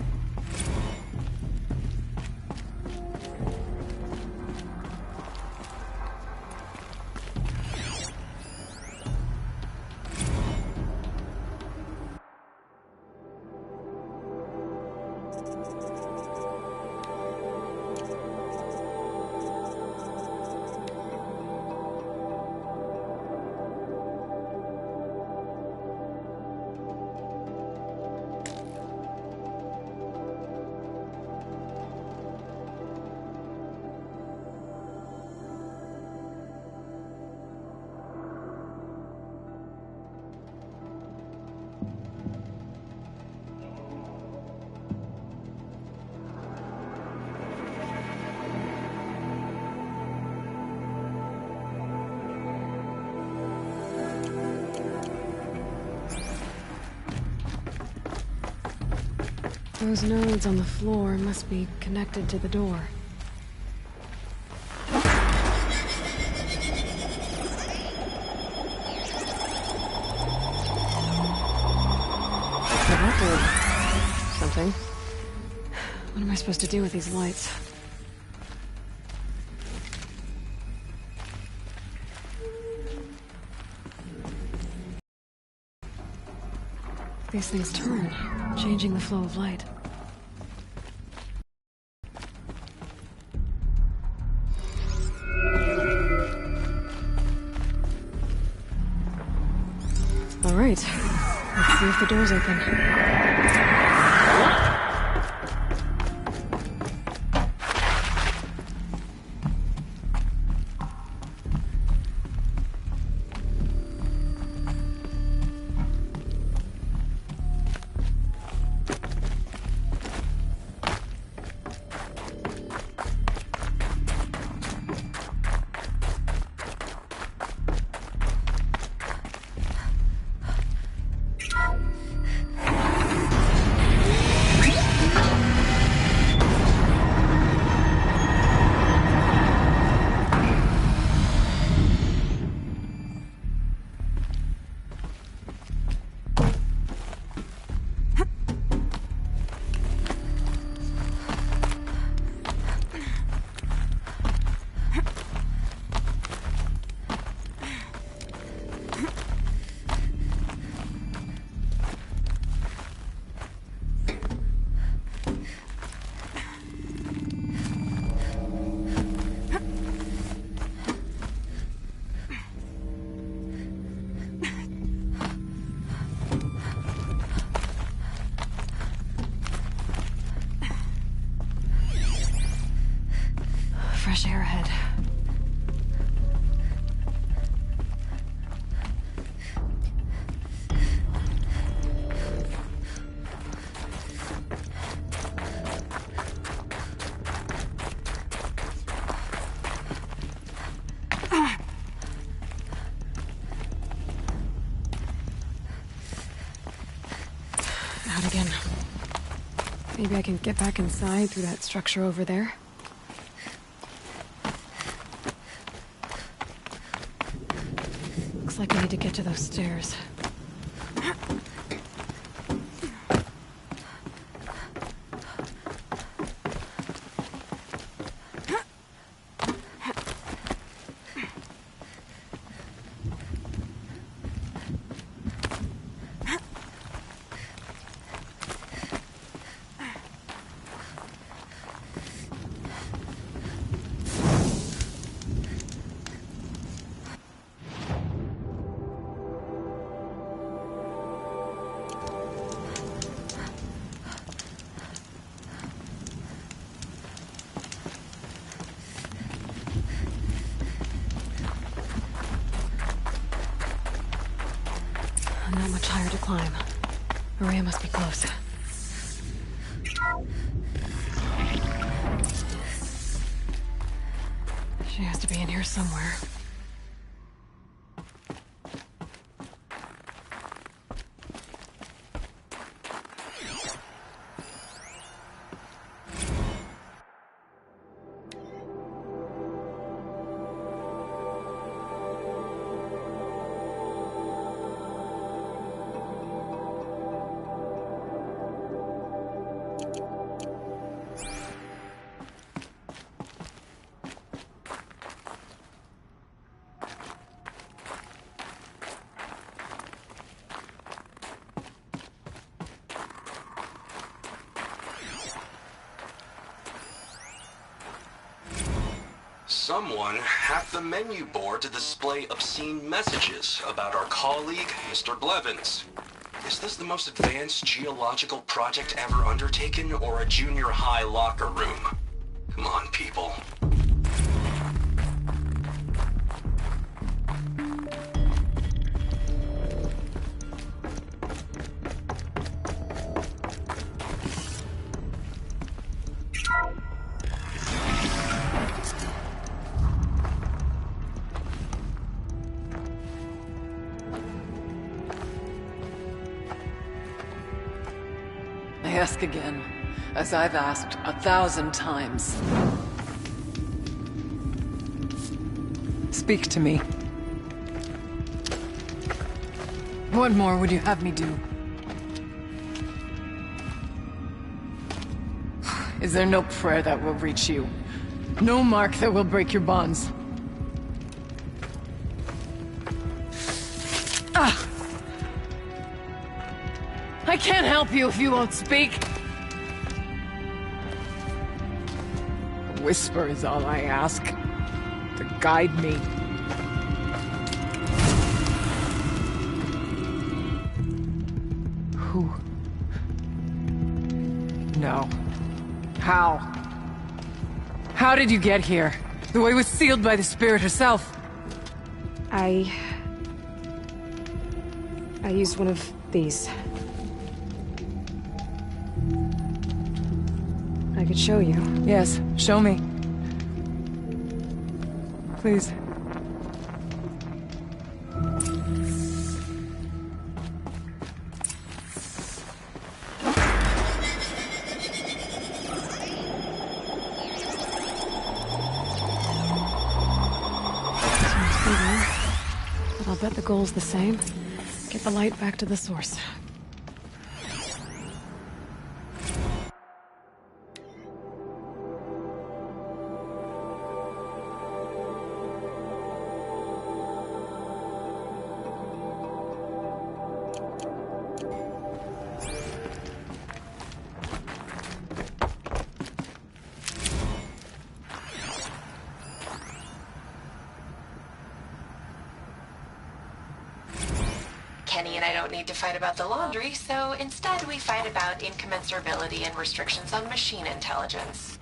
Those nodes on the floor must be connected to the door. That did something. What am I supposed to do with these lights? These things turn, changing the flow of light. All right, let's see if the door's open. Fresh air ahead. Not again. Maybe I can get back inside through that structure over there. Looks like I need to get to those stairs. Not much higher to climb. Maria must be close. She has to be in here somewhere. Someone hacked the menu board to display obscene messages about our colleague, Mr. Blevins. Is this the most advanced geological project ever undertaken, or a junior high locker room? Come on, people. I ask again, as I've asked 1,000 times. Speak to me. What more would you have me do? Is there no prayer that will reach you? No mark that will break your bonds? Ah! I can't help you if you won't speak. A whisper is all I ask. To guide me. Who? No. How? How did you get here? The way was sealed by the spirit herself. I used one of these. I could show you. Yes, show me. Please. But I'll bet the goal's the same. Get the light back to the source. Kenny and I don't need to fight about the laundry, so instead we fight about incommensurability and restrictions on machine intelligence.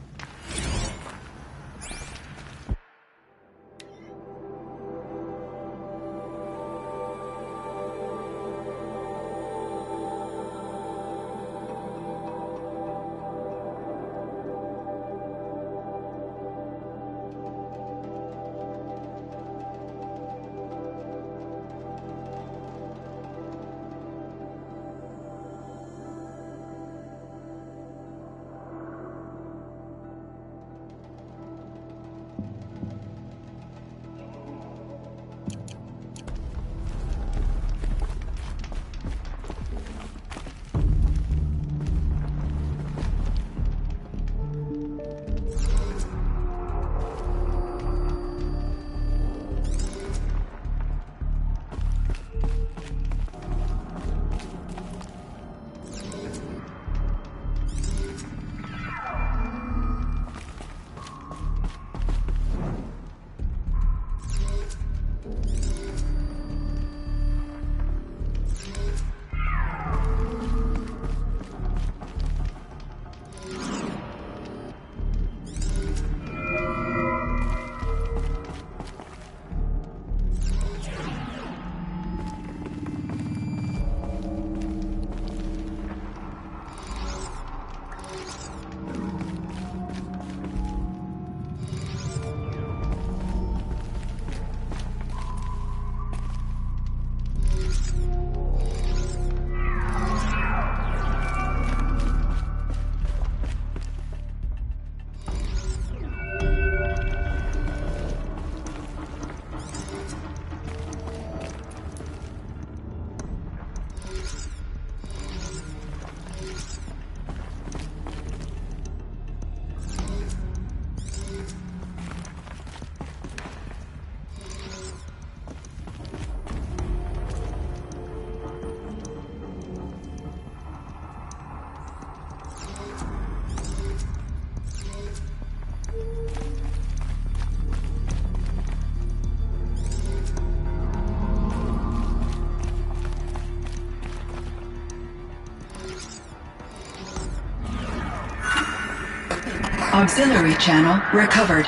Auxiliary channel recovered.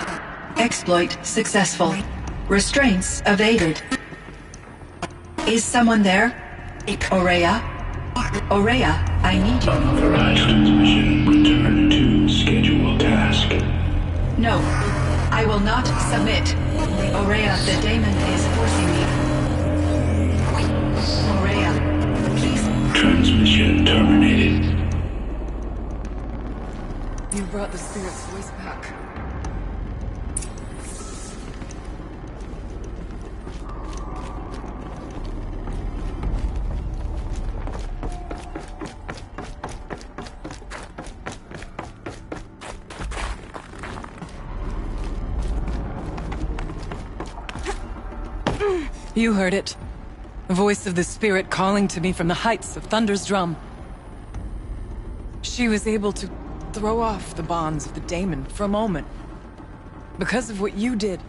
Exploit successful. Restraints evaded. Is someone there? Aurea? Aurea, I need you. Unauthorized transmission. Return to schedule task. No, I will not submit. Aurea, the daemon is forcing me. Aurea, please. Transmission terminated. You brought the spirit's voice back. You heard it. The voice of the spirit calling to me from the heights of Thunder's Drum. She was able to throw off the bonds of the daemon for a moment. Because of what you did.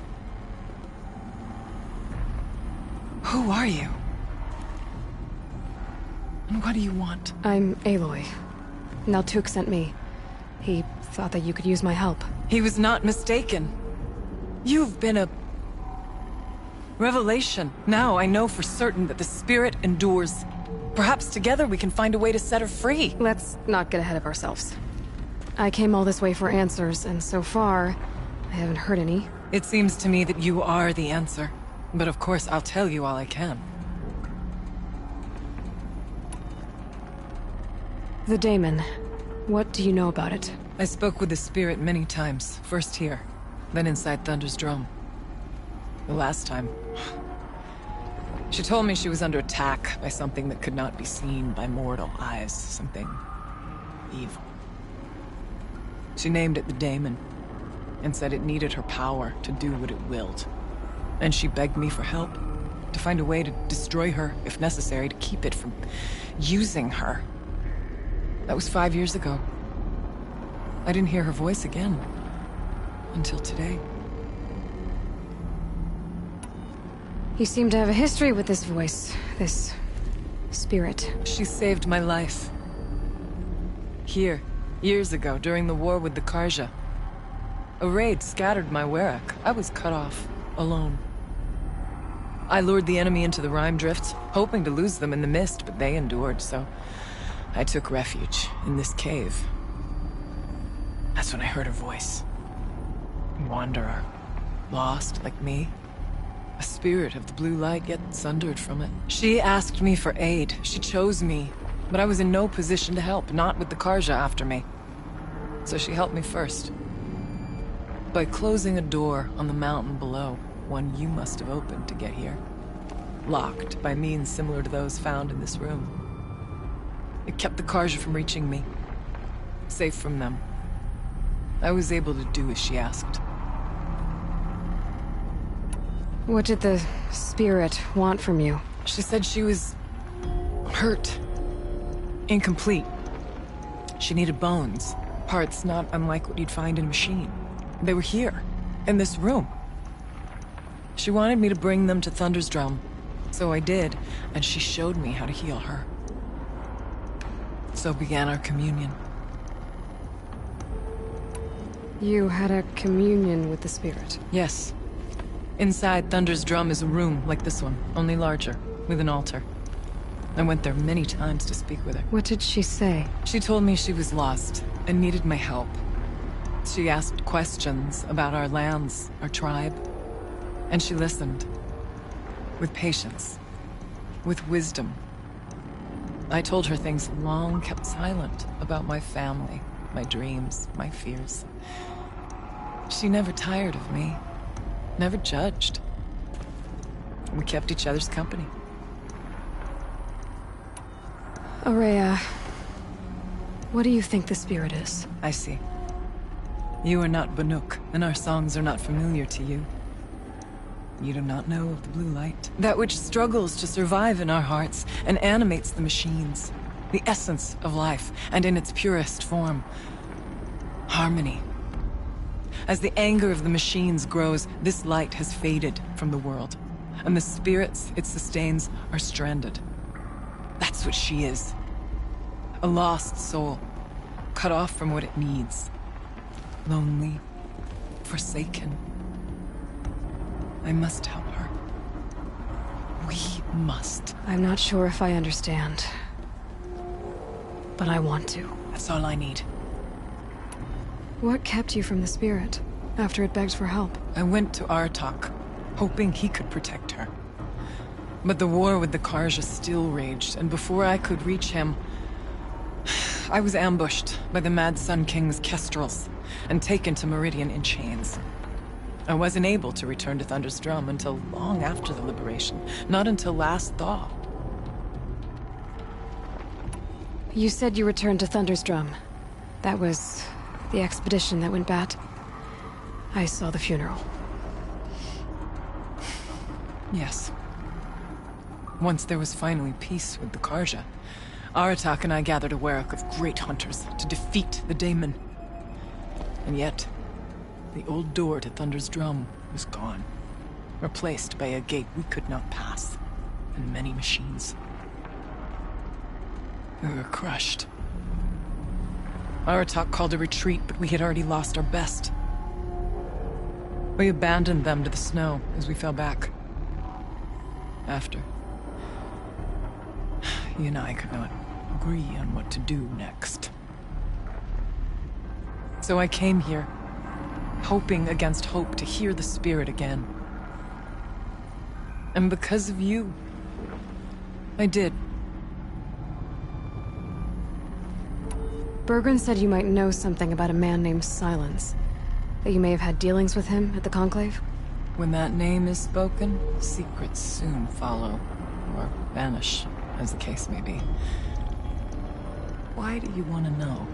Who are you? And what do you want? I'm Aloy. Naltuk sent me. He thought that you could use my help. He was not mistaken. You've been a revelation. Now I know for certain that the spirit endures. Perhaps together we can find a way to set her free. Let's not get ahead of ourselves. I came all this way for answers, and so far, I haven't heard any. It seems to me that you are the answer. But of course, I'll tell you all I can. The daemon. What do you know about it? I spoke with the spirit many times. First here, then inside Thunder's Drum. The last time, she told me she was under attack by something that could not be seen by mortal eyes. Something evil. She named it the daemon, and said it needed her power to do what it willed. And she begged me for help, to find a way to destroy her, if necessary, to keep it from using her. That was 5 years ago. I didn't hear her voice again, until today. You seem to have a history with this voice, this spirit. She saved my life. Here, years ago, during the war with the Karja. A raid scattered my Werak. I was cut off, alone. I lured the enemy into the Rime Drifts, hoping to lose them in the mist, but they endured, so I took refuge in this cave. That's when I heard her voice. Wanderer. Lost, like me. A spirit of the blue light, yet sundered from it. She asked me for aid. She chose me. But I was in no position to help, not with the Karja after me. So she helped me first. By closing a door on the mountain below, one you must have opened to get here. Locked by means similar to those found in this room. It kept the Karja from reaching me. Safe from them. I was able to do as she asked. What did the spirit want from you? She said she was hurt. Incomplete. She needed bones. Parts not unlike what you'd find in a machine. They were here, in this room. She wanted me to bring them to Thunder's Drum. So I did, and she showed me how to heal her. So began our communion. You had a communion with the spirit? Yes. Inside Thunder's Drum is a room like this one, only larger, with an altar. I went there many times to speak with her. What did she say? She told me she was lost and needed my help. She asked questions about our lands, our tribe, and she listened. With patience. With wisdom. I told her things long kept silent about my family, my dreams, my fears. She never tired of me. Never judged. We kept each other's company. Aurea, what do you think the spirit is? I see. You are not Banuk, and our songs are not familiar to you. You do not know of the blue light. That which struggles to survive in our hearts and animates the machines. The essence of life, and in its purest form. Harmony. As the anger of the machines grows, this light has faded from the world. And the spirits it sustains are stranded. That's what she is. A lost soul. Cut off from what it needs. lonely, forsaken. I must help her. We must. I'm not sure if I understand. But I want to. That's all I need. What kept you from the spirit after it begged for help? I went to Artok, hoping he could protect her. But the war with the Karja still raged, and before I could reach him, I was ambushed by the Mad Sun King's kestrels and taken to Meridian in chains. I wasn't able to return to Thunder's Drum until long after the liberation, not until last thaw. You said you returned to Thunder's Drum. That was the expedition that went bad. I saw the funeral. Yes. Once there was finally peace with the Karja, Aratak and I gathered a Werak of great hunters to defeat the Daemon. And yet, the old door to Thunder's Drum was gone, replaced by a gate we could not pass, and many machines. We were crushed. Aratak called a retreat, but we had already lost our best. We abandoned them to the snow as we fell back. After, he and I could not agree on what to do next. So I came here, hoping against hope to hear the spirit again. And because of you, I did. Bergren said you might know something about a man named Silence. That you may have had dealings with him at the Conclave? When that name is spoken, secrets soon follow, or vanish, as the case may be. Why do you want to know?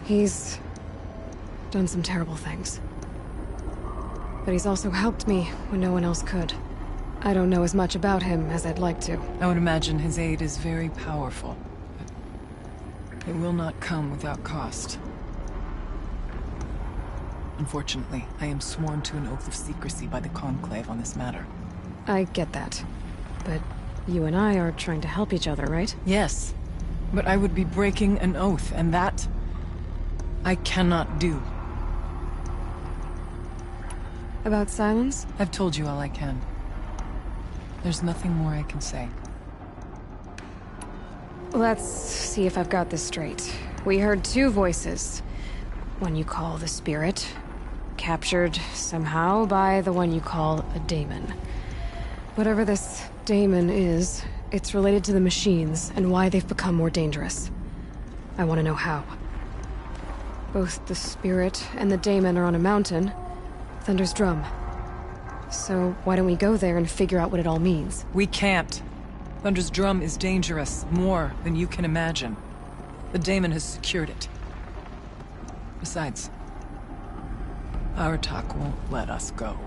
He's done some terrible things. But he's also helped me when no one else could. I don't know as much about him as I'd like to. I would imagine his aid is very powerful. But it will not come without cost. Unfortunately, I am sworn to an oath of secrecy by the Conclave on this matter. I get that. But you and I are trying to help each other, right? Yes. But I would be breaking an oath, and that I cannot do. About Silence? I've told you all I can. There's nothing more I can say. Let's see if I've got this straight. We heard two voices. One you call the spirit, captured somehow by the one you call a daemon. Whatever this daemon is, it's related to the machines and why they've become more dangerous. I want to know how. Both the spirit and the daemon are on a mountain, Thunder's Drum. So why don't we go there and figure out what it all means? We can't. Thunder's Drum is dangerous, more than you can imagine. The daemon has secured it. Besides, Aratak won't let us go.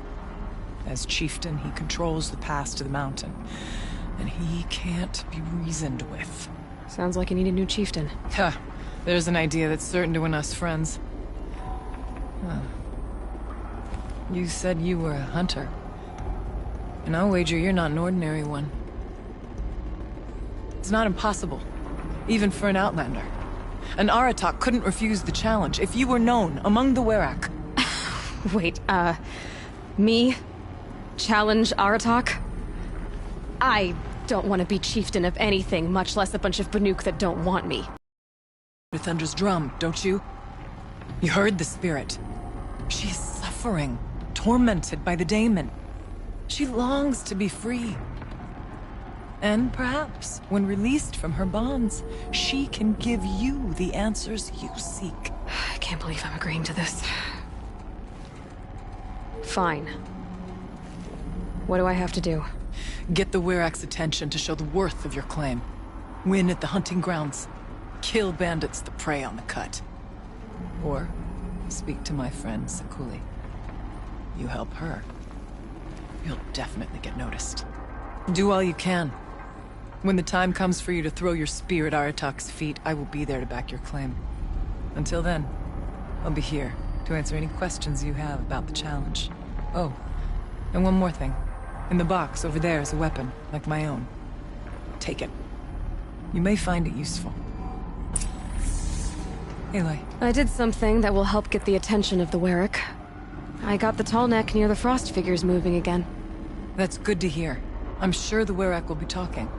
As chieftain, he controls the pass to the mountain, and he can't be reasoned with. Sounds like you need a new chieftain. Ha! There's an idea that's certain to win us friends. Huh. You said you were a hunter. And I'll wager you're not an ordinary one. It's not impossible, even for an outlander. And Aratak couldn't refuse the challenge if you were known among the Werak. Wait, me? Challenge Aratak? I don't want to be chieftain of anything, much less a bunch of Banuk that don't want me. To Thunder's Drum, don't you? You heard the spirit. She is suffering, tormented by the daemon. She longs to be free. And perhaps, when released from her bonds, she can give you the answers you seek. I can't believe I'm agreeing to this. Fine. What do I have to do? Get the Werak's attention to show the worth of your claim. Win at the hunting grounds. Kill bandits that prey on the cut. Or speak to my friend Sakuli. You help her, you'll definitely get noticed. Do all you can. When the time comes for you to throw your spear at Aratak's feet, I will be there to back your claim. Until then, I'll be here to answer any questions you have about the challenge. Oh, and one more thing. In the box over there is a weapon, like my own. Take it. You may find it useful. Aloy. I did something that will help get the attention of the Warwick. I got the tall neck near the frost figures moving again. That's good to hear. I'm sure the Warwick will be talking.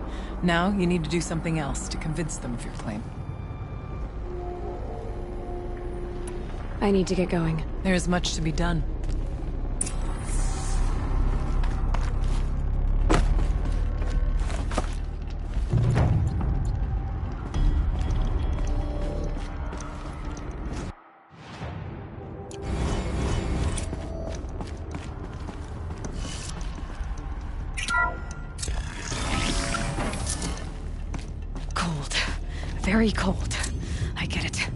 Now, you need to do something else to convince them of your claim. I need to get going. There is much to be done. Cold. Very cold. I get it.